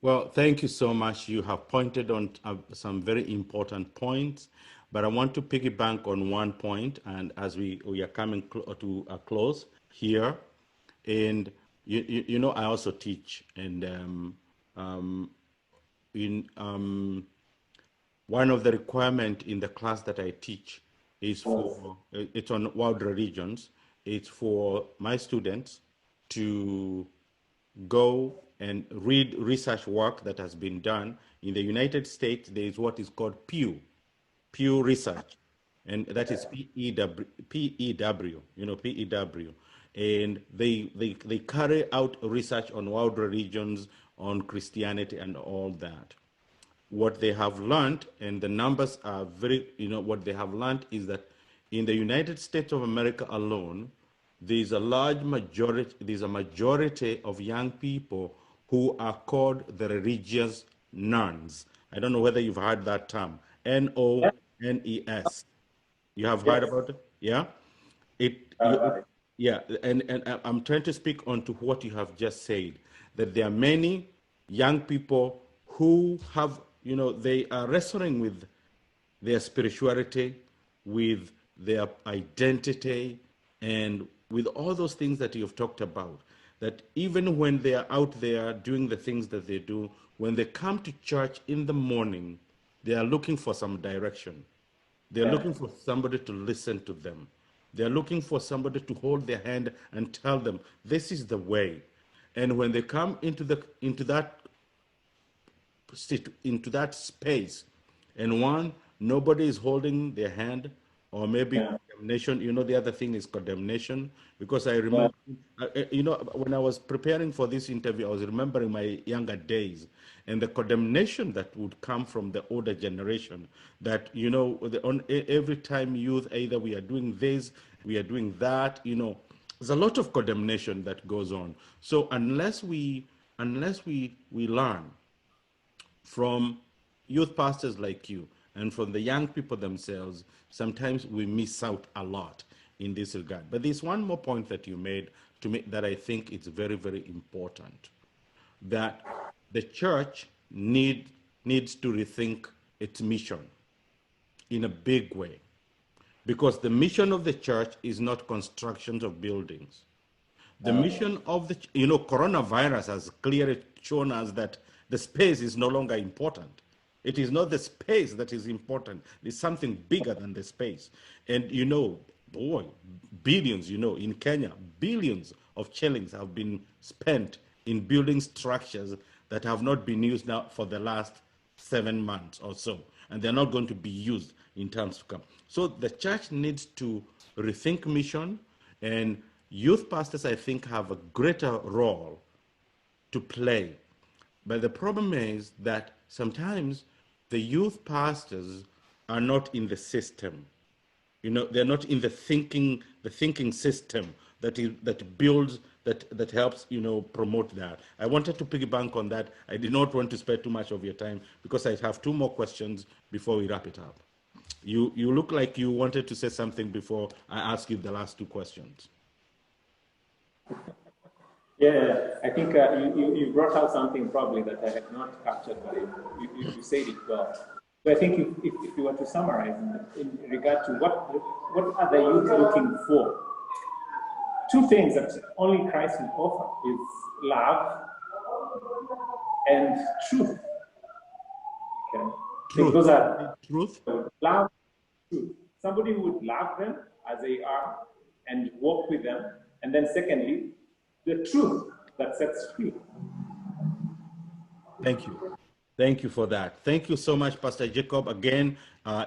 well, thank you so much. You have pointed on some very important points, but I want to piggyback on one point. And as we are coming to a close here, and you know, I also teach, and in one of the requirement in the class that I teach is for it's on world religions. It's for my students to go and read research work that has been done in the United States. There is what is called Pew Research, and that is PEW, you know, PEW, and they carry out research on world religions, on Christianity, and all that. What they have learned, and the numbers are very, you know, what they have learned is that in the United States of America alone, there's a large majority, there's a majority of young people who are called the religious nuns. I don't know whether you've heard that term, Yeah, NONES. You have heard yes, about it? Yeah? It, about it. yeah, and I'm trying to speak on to what you have just said, that there are many young people who have, you know, they are wrestling with their spirituality, with their identity, and with all those things that you've talked about. That even when they are out there doing the things that they do, when they come to church in the morning, they are looking for some direction. They're Yeah, looking for somebody to listen to them. They're looking for somebody to hold their hand and tell them, this is the way. And when they come into that space, and one, nobody is holding their hand, or maybe yeah, condemnation. You know, the other thing is condemnation, because I yeah, remember, you know, when I was preparing for this interview, I was remembering my younger days and the condemnation that would come from the older generation, that, you know, every time youth, either we are doing this, we are doing that, you know, there's a lot of condemnation that goes on. So unless we learn from youth pastors like you and from the young people themselves, sometimes we miss out a lot in this regard. But there's one more point that you made to me that I think is very, very important, that the church needs to rethink its mission in a big way, because the mission of the church is not constructions of buildings. The mission of the, you know, coronavirus has clearly shown us that the space is no longer important. It is not the space that is important. It's something bigger than the space. And, you know, boy, billions, you know, in Kenya, billions of shillings have been spent in building structures that have not been used now for the last 7 months or so. And they're not going to be used in times to come. So the church needs to rethink mission, and youth pastors, I think, have a greater role to play. But the problem is that sometimes the youth pastors are not in the system. You know, they're not in the thinking system that builds, that helps, you know, promote that. I wanted to piggyback on that. I did not want to spend too much of your time because I have two more questions before we wrap it up. You look like you wanted to say something before I ask you the last two questions. yeah. I think you brought out something probably that I had not captured, but you said it well. So I think if you were to summarize in regard to what are the youth looking for, two things that only Christ can offer is love and truth. Okay, I think Truth. those are Truth. love, truth. Somebody who would love them as they are and walk with them, and then secondly, the truth. that sets free. Thank you. Thank you for that. Thank you so much, Pastor Jacob. Again,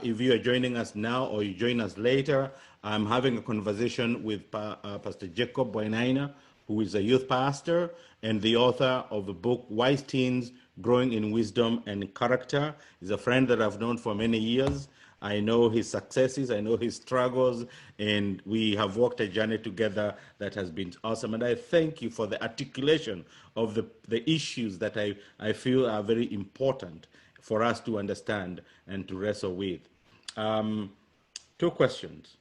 if you are joining us now or you join us later, I'm having a conversation with Pastor Jacob Wainaina, who is a youth pastor and the author of the book Wise Teens Growing in Wisdom and Character. He's a friend that I've known for many years. I know his successes, I know his struggles, and we have walked a journey together that has been awesome. And I thank you for the articulation of the issues that I feel are very important for us to understand and to wrestle with. Two questions.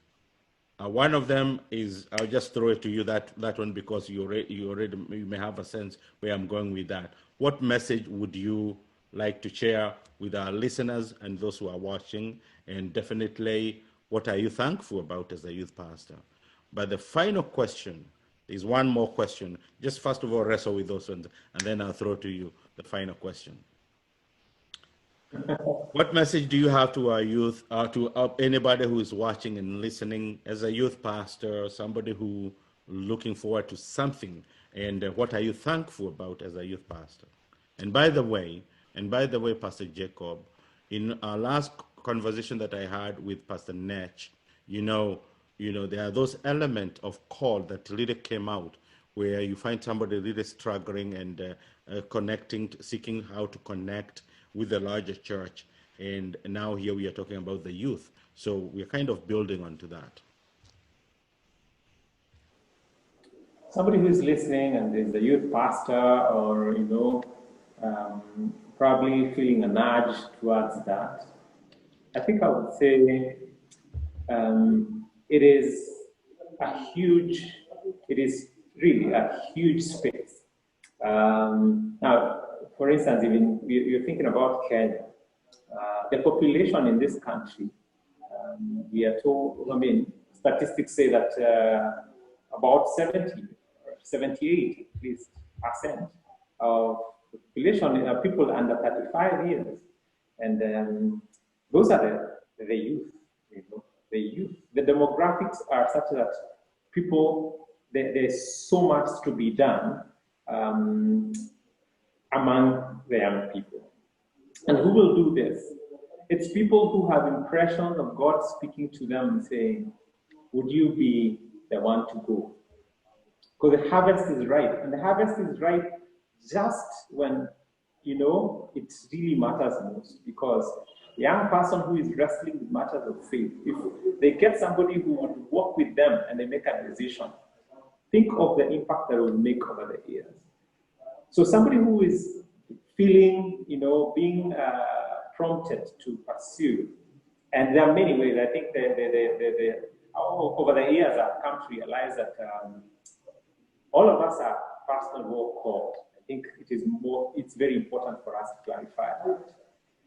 One of them is, I'll just throw it to you, that one, because you may have a sense where I'm going with that. What message would you like to share with our listeners and those who are watching? And definitely, what are you thankful about as a youth pastor? But the final question is one more question. Just first of all, wrestle with those ones, and then I'll throw to you the final question. What message do you have to our youth, to anybody who is watching and listening as a youth pastor, somebody who looking forward to something, and what are you thankful about as a youth pastor? And by the way, Pastor Jacob, in our last conversation that I had with Pastor Netch, there are those elements of call that really came out where you find somebody really struggling and connecting, seeking how to connect with the larger church. And now here we are talking about the youth. So we're kind of building onto that. Somebody who is listening and is a youth pastor, or probably feeling a nudge towards that, I think I would say it is really a huge space. Now, for instance, even you're thinking about Kenya, the population in this country, we are told, statistics say that about 70 or 78 at least percent of the population are people under 35 years. And those are the youth, the youth. The demographics are such that people, there's so much to be done among the young people. And who will do this? It's people who have impressions of God speaking to them and saying, would you be the one to go? Because the harvest is ripe. And the harvest is ripe just when, it really matters most. Because the young person who is wrestling with matters of faith, if they get somebody who would walk with them and they make a decision, think of the impact that it will make over the years. So somebody who is feeling, being prompted to pursue, and there are many ways. I think over the years I've come to realize that all of us are personal walk called. I think it's very important for us to clarify that.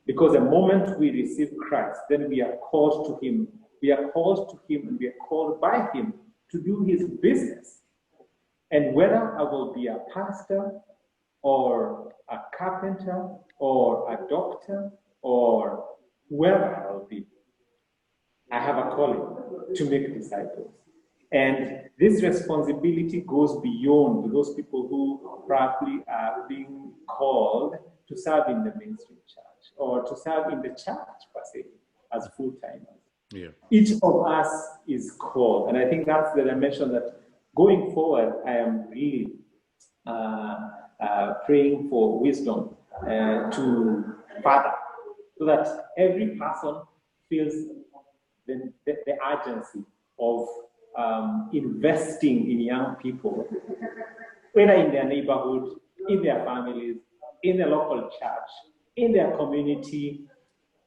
Because the moment we receive Christ, then we are called to Him. We are called to Him and we are called by Him to do His business. And whether I will be a pastor or a carpenter or a doctor or whoever I will be, I have a calling to make disciples. And this responsibility goes beyond those people who probably are being called to serve in the mainstream church or to serve in the church per se as full-timers. Yeah. Each of us is called. And I think that's the dimension that going forward, I am really praying for wisdom to father, so that every person feels the urgency of investing in young people, whether in their neighborhood, in their families, in the local church, in their community.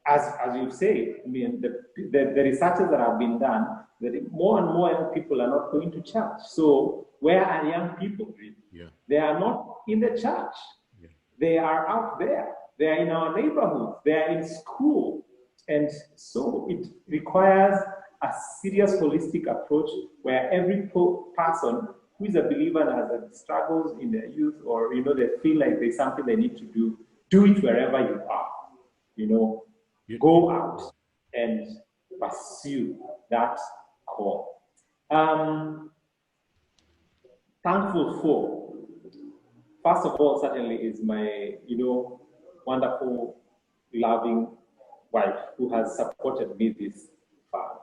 As you say, the researches that have been done, that more and more young people are not going to church. So where are young people really? Yeah. They are not in the church. Yeah. They are out there. They are in our neighborhoods. They are in school. And so it requires a serious holistic approach where every person who is a believer and has struggles in their youth, or they feel like there's something they need to do it wherever you are. Go out and pursue that call. Thankful for. first of all, certainly is my, wonderful, loving wife who has supported me this far.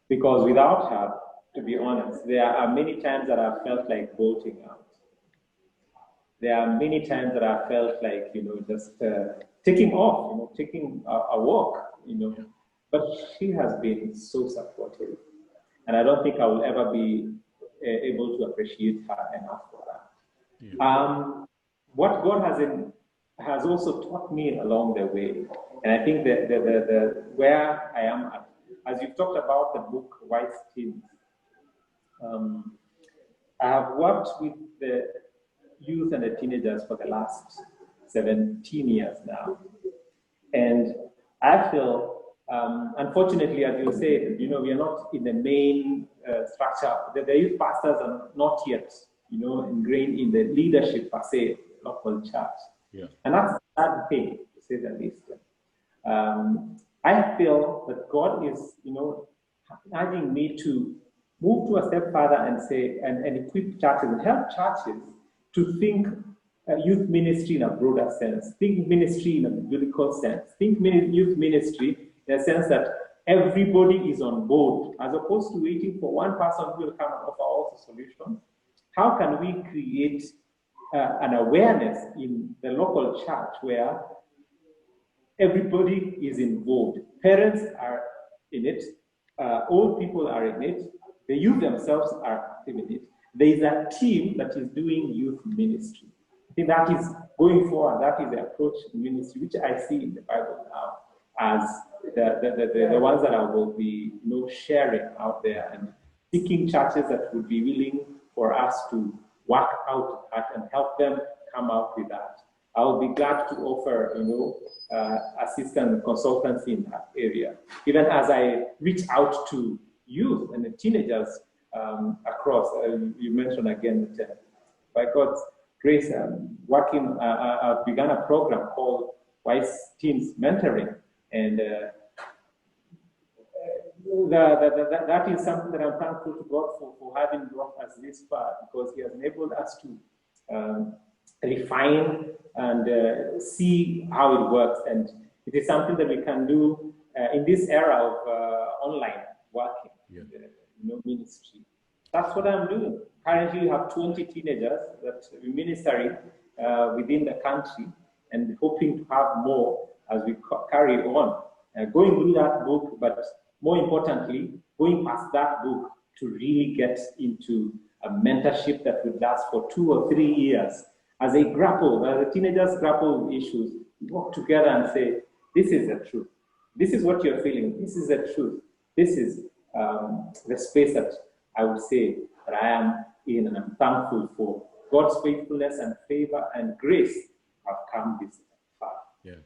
Because without her, to be honest, there are many times that I've felt like bolting out. There are many times that I felt like, just taking off, taking a walk, But she has been so supportive. And I don't think I will ever be able to appreciate her enough for that. Yeah. What God has also taught me along the way, and I think that the where I am at, as you've talked about the book White Teens, I have worked with the youth and the teenagers for the last 17 years now. And I feel, unfortunately, as you said, we are not in the main structure. The youth pastors are not yet, ingrained in the leadership per se, local church. Yeah. And that's a sad thing, to say the least. I feel that God is, urging me to move to a step further and say, and equip churches and help churches to think youth ministry in a broader sense, think ministry in a biblical sense, think youth ministry in a sense that everybody is on board, as opposed to waiting for one person who will come and offer all the solutions. How can we create an awareness in the local church where everybody is involved? Parents are in it, old people are in it, the youth themselves are active in it. There is a team that is doing youth ministry. I think that is going forward, that is the approach to ministry, which I see in the Bible now as the ones that I will be sharing out there, and seeking churches that would be willing for us to work out that and help them come out with that. I'll be glad to offer, assistance and consultancy in that area. Even as I reach out to youth and the teenagers across, you mentioned again that by God's grace, I've begun a program called Wise Teens Mentoring, and that is something that I'm thankful to God for having brought us this far, because He has enabled us to refine and see how it works. And it is something that we can do in this era of online working, ministry. That's what I'm doing. Currently, we have 20 teenagers that we're ministering within the country, and hoping to have more as we carry on. Going through that book, but more importantly, going past that book to really get into a mentorship that would last for 2 or 3 years. As they grapple, as the teenagers grapple with issues, we walk together and say, this is the truth. This is what you're feeling. This is the truth. This is the space that I would say that I am in, and I'm thankful for God's faithfulness and favor and grace have come this far. Yeah.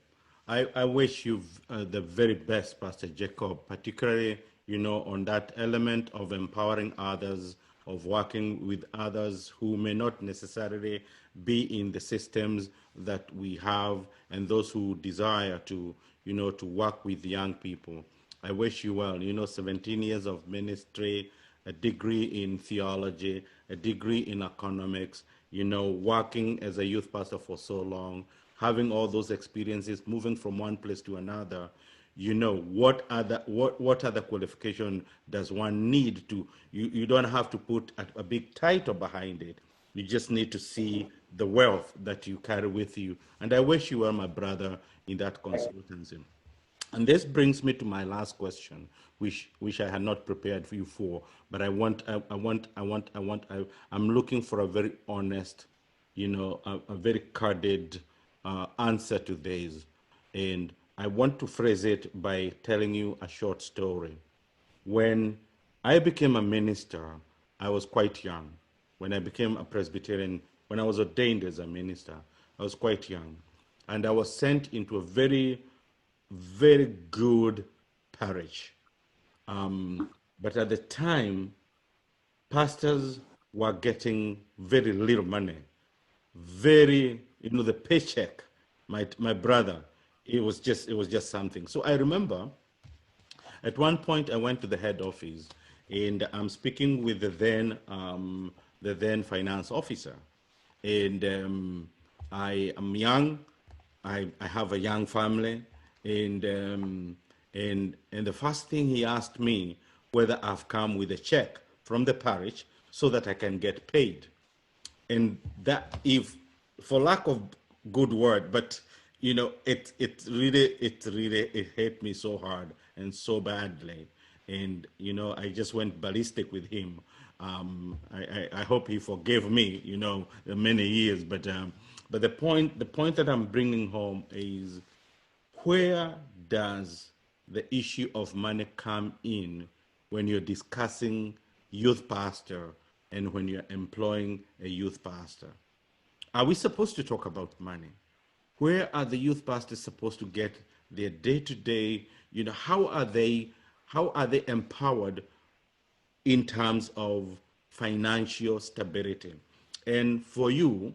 I wish you the very best, Pastor Jacob, particularly, on that element of empowering others, of working with others who may not necessarily be in the systems that we have, and those who desire to, to work with young people. I wish you well. 17 years of ministry, a degree in theology, a degree in economics, working as a youth pastor for so long, having all those experiences, moving from one place to another, what other qualification does one need to, you don't have to put a big title behind it. You just need to see the wealth that you carry with you. And I wish you were my brother in that consultancy. And this brings me to my last question, which I had not prepared for you for, but I'm looking for a very honest, a very candid answer to this. And I want to phrase it by telling you a short story. When I became a minister, I was quite young. When I became a Presbyterian, when I was ordained as a minister, I was quite young. And I was sent into a very, very good parish. But at the time, pastors were getting very little money. Very, the paycheck, my brother, it was just something. So I remember at one point I went to the head office, and I'm speaking with the then finance officer. and I am young. I have a young family, and and the first thing he asked me whether I've come with a check from the parish so that I can get paid. And that, if for lack of good word, but it hit me so hard and so badly, and I just went ballistic with him. I hope he forgave me, many years, but the point that I'm bringing home is, where does the issue of money come in when you're discussing youth pastor and when you're employing a youth pastor? Are we supposed to talk about money? Where are the youth pastors supposed to get their day-to-day, how are they empowered in terms of financial stability? And for you,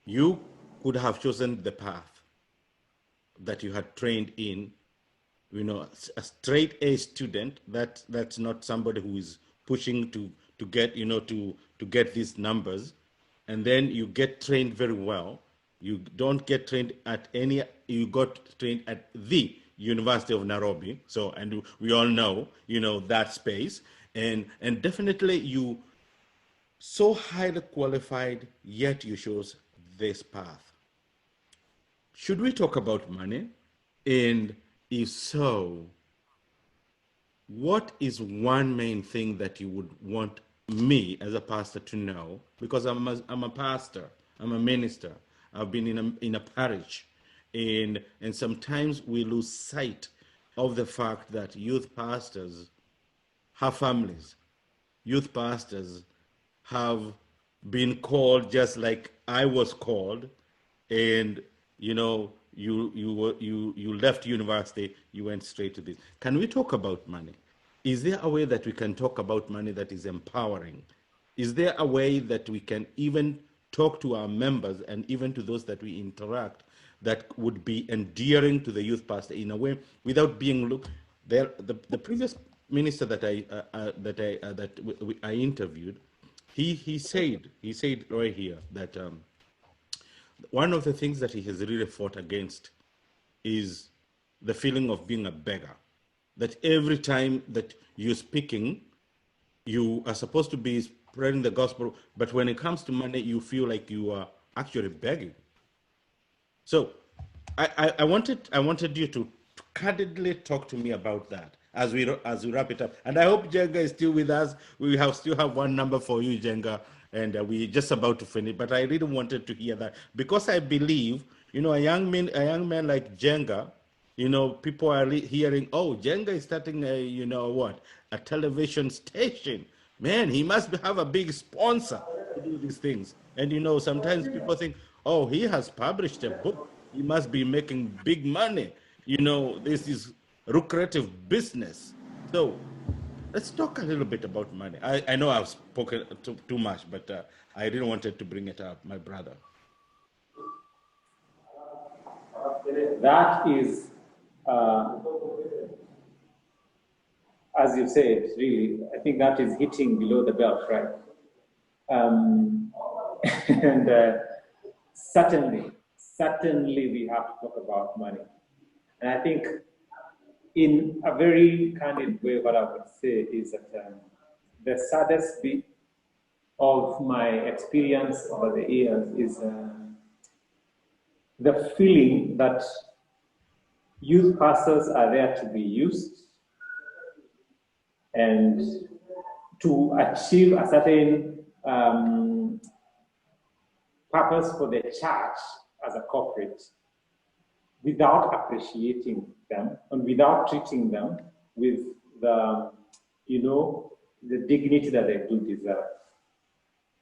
you could have chosen the path that you had trained in, a straight A student. That's not somebody who is pushing to get, to get these numbers. And then you get trained very well. You don't get trained at any, you got trained at the University of Nairobi. So, and we all know, that space. And definitely you so highly qualified, yet you chose this path. Should we talk about money? And if so, what is one main thing that you would want me as a pastor to know? Because I'm a pastor, I'm a minister, I've been in a parish, and sometimes we lose sight of the fact that youth pastors have families. Youth pastors have been called just like I was called, and you left university, you went straight to this. Can we talk about money? Is there a way that we can talk about money that is empowering? Is there a way that we can even talk to our members and even to those that we interact that would be endearing to the youth pastor in a way without being looked there? The previous minister that I interviewed, he said right here that one of the things that he has really fought against is the feeling of being a beggar. That every time that you're speaking, you are supposed to be spreading the gospel, but when it comes to money, you feel like you are actually begging. So I wanted you to candidly talk to me about that as we wrap it up. And I hope Jenga is still with us. We still have one number for you, Jenga, and we're just about to finish. But I really wanted to hear that because I believe, a young man like Jenga, people are hearing, oh, Jenga is starting a television station. Man, he must have a big sponsor to do these things. And sometimes people think, oh, he has published a book. He must be making big money. This is lucrative business. So let's talk a little bit about money. I know I've spoken too much, but I really wanted to bring it up, my brother. That is, uh, as you said, really, I think that is hitting below the belt, right? Um, and certainly we have to talk about money. And I think in a very candid way, what I would say is that the saddest bit of my experience over the years is the feeling that youth pastors are there to be used and to achieve a certain purpose for the church as a corporate without appreciating them and without treating them with the, the dignity that they do deserve.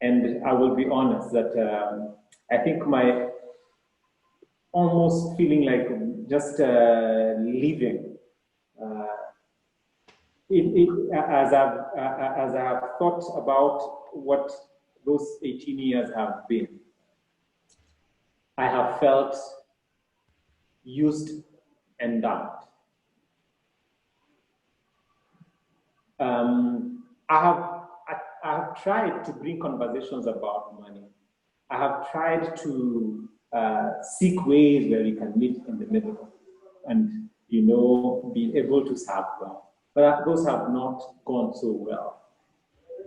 And I will be honest that I think my almost feeling like just leaving as I have thought about what those 18 years have been, I have felt used and dumped. I have tried to bring conversations about money. I have tried to seek ways where we can meet in the middle and, be able to serve well. But those have not gone so well.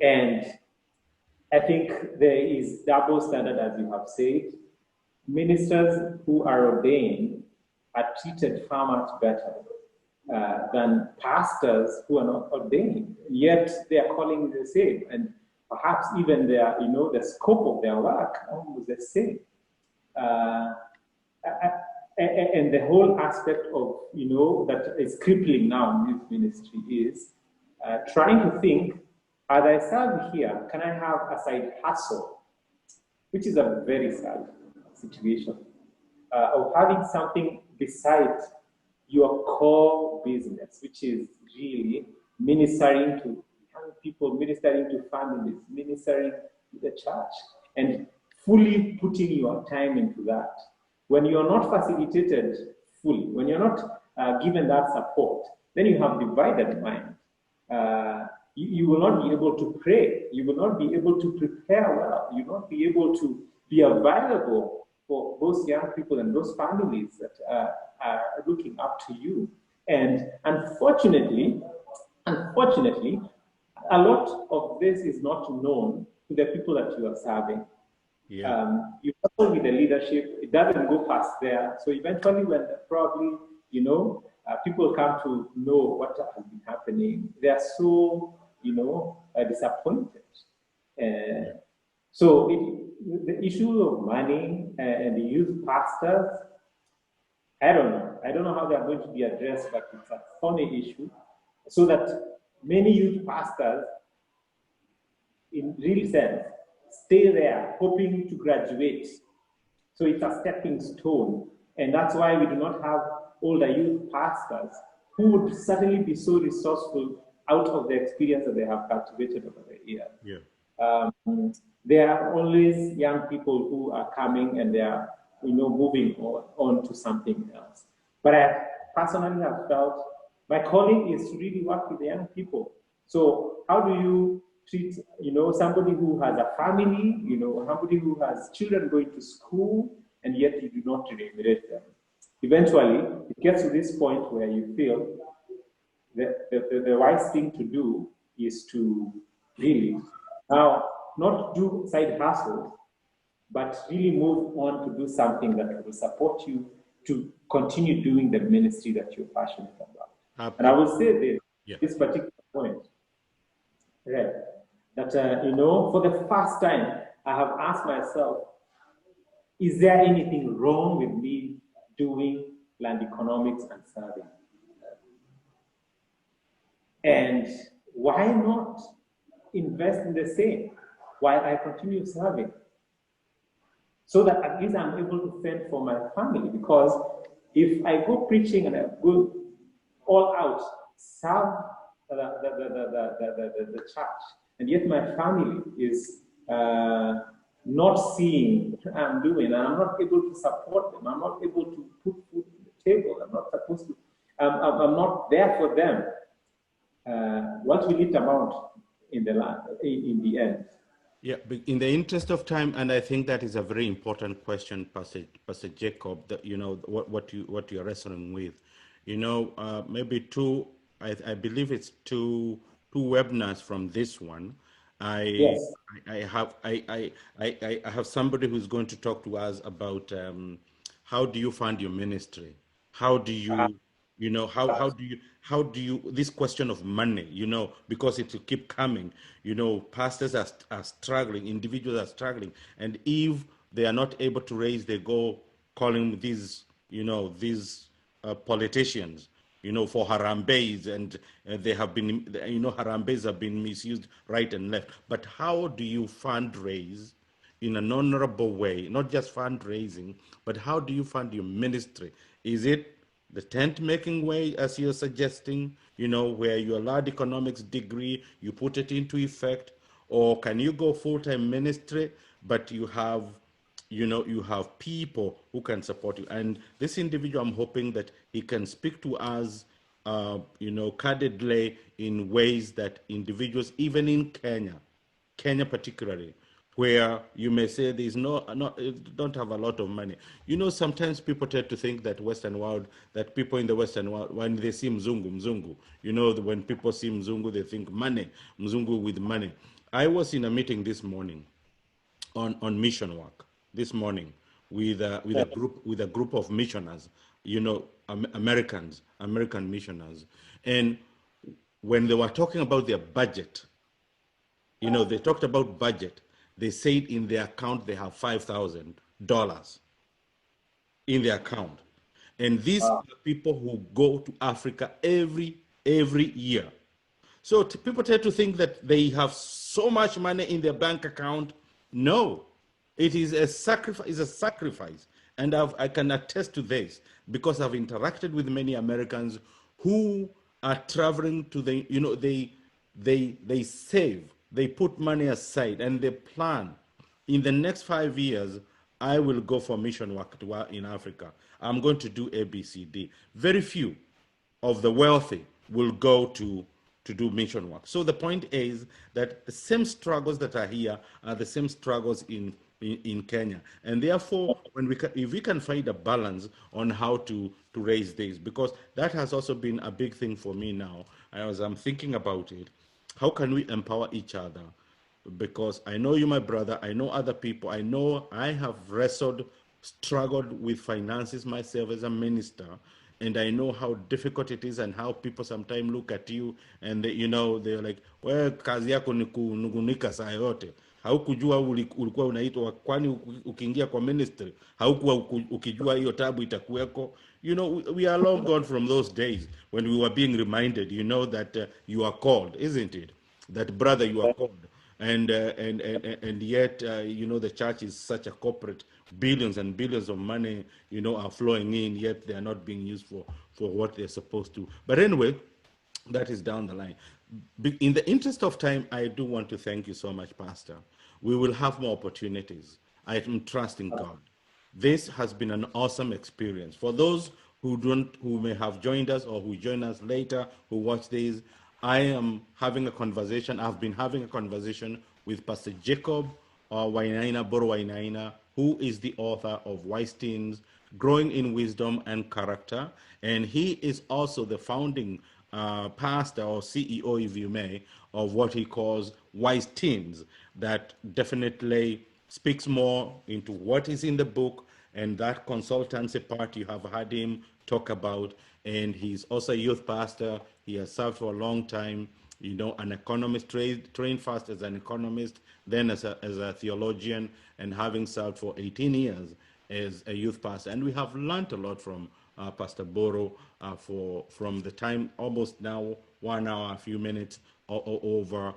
And I think there is double standard, as you have said. Ministers who are ordained are treated far much better than pastors who are not ordained. Yet their calling is the same, and perhaps even the scope of their work almost the same. And the whole aspect of that is crippling now in youth ministry is trying to think, as I serve here, can I have a side hustle, which is a very sad situation of having something besides your core business, which is really ministering to young people, ministering to families, ministering to the church, and fully putting your time into that. When you're not facilitated fully, when you're not given that support, then you have divided mind. You will not be able to pray. You will not be able to prepare well. You will not be able to be available for those young people and those families that are looking up to you. And unfortunately, a lot of this is not known to the people that you are serving. Yeah. You couple with the leadership, it doesn't go past there. So eventually, when probably, people come to know what has been happening, they are so, disappointed. So the issue of money and the youth pastors, I don't know. I don't know how they are going to be addressed, but it's a funny issue. So that many youth pastors, in real sense, stay there hoping to graduate. So it's a stepping stone. And that's why we do not have older youth pastors who would certainly be so resourceful out of the experience that they have cultivated over the years. Yeah. There are always young people who are coming and they are, moving on to something else. But I personally have felt my calling is to really work with the young people. So how do you treat, somebody who has a family, somebody who has children going to school, and yet you do not remunerate them? Eventually, it gets to this point where you feel the wise thing to do is to really now not do side hustles, but really move on to do something that will support you to continue doing the ministry that you're passionate about. And I will say this, this particular point, right, that, for the first time, I have asked myself, is there anything wrong with me doing land economics and serving? And why not invest in the same while I continue serving? So that at least I'm able to fend for my family. Because if I go preaching and I go all out, serve the church, and yet my family is not seeing what I'm doing, and I'm not able to support them, I'm not able to put food on the table, I'm not supposed to, I'm not there for them, what will it amount in the end? Yeah, but in the interest of time, and I think that is a very important question, Pastor Jacob, that, what you're wrestling with, maybe I believe it's two webinars from this one. Yes. I have somebody who's going to talk to us about how do you fund your ministry? How do you how do you this question of money, because it will keep coming, pastors are struggling, individuals are struggling, and if they are not able to raise, they go calling these politicians, for harambes, and they have been, harambes have been misused right and left. But how do you fundraise in an honorable way, not just fundraising, but how do you fund your ministry? Is it the tent making way, as you're suggesting, where you allowed economics degree, you put it into effect, or can you go full-time ministry, but you have you have people who can support you? And this individual, I'm hoping that he can speak to us, candidly, in ways that individuals, even in Kenya, Kenya particularly, where you may say there's don't have a lot of money. Sometimes people tend to think that Western world, that people in the Western world, when they see mzungu, mzungu, when people see mzungu, they think money, mzungu with money. I was in a meeting this morning on mission work this morning with a group of missioners, American missioners, and when they were talking about their budget, they talked about budget. They said in their account they have $5,000 in their account, and these are people who go to Africa every year. So people tend to think that they have so much money in their bank account. No, it is a sacrifice. It's a sacrifice, and I can attest to this because I've interacted with many Americans who are traveling to they save, they put money aside, and they plan. In the next 5 years, I will go for mission work in Africa. I'm going to do ABCD. Very few of the wealthy will go to do mission work. So the point is that the same struggles that are here are the same struggles in Kenya, and therefore, if we can find a balance on how to raise this, because that has also been a big thing for me now as I'm thinking about it. How can we empower each other? Because I know you, my brother, I know other people, I know I have struggled with finances myself as a minister, and I know how difficult it is and how people sometimes look at you and they're like, well, kazi yako ni kunungunika saa yote. Haukujua ulikuwa unaitwa, kwani ukiingia kwa ministry haukuwa ukijua hiyo tabu itakuweko. We are long gone from those days when we were being reminded, that you are called, isn't it? That brother, you are called. And yet, the church is such a corporate. Billions and billions of money, are flowing in, yet they are not being used for what they're supposed to. But anyway, that is down the line. In the interest of time, I do want to thank you so much, Pastor. We will have more opportunities. I am trusting God. This has been an awesome experience. For those who may have joined us or who join us later, who watch this, I am having a conversation. I've been having a conversation with Pastor Jacob Wainaina, who is the author of Wise Teens, Growing in Wisdom and Character. And he is also the founding pastor or CEO, if you may, of what he calls Wise Teens, that definitely speaks more into what is in the book and that consultancy part you have had him talk about. And he's also a youth pastor. He has served for a long time, an economist, trained first as an economist, then as a theologian, and having served for 18 years as a youth pastor. And we have learned a lot from Pastor Boro from the time, almost now 1 hour, a few minutes over.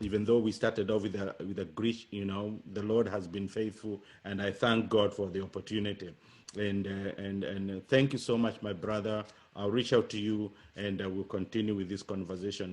Even though we started off with a Greek, the Lord has been faithful, and I thank God for the opportunity. And thank you so much, my brother. I'll reach out to you, and we'll continue with this conversation.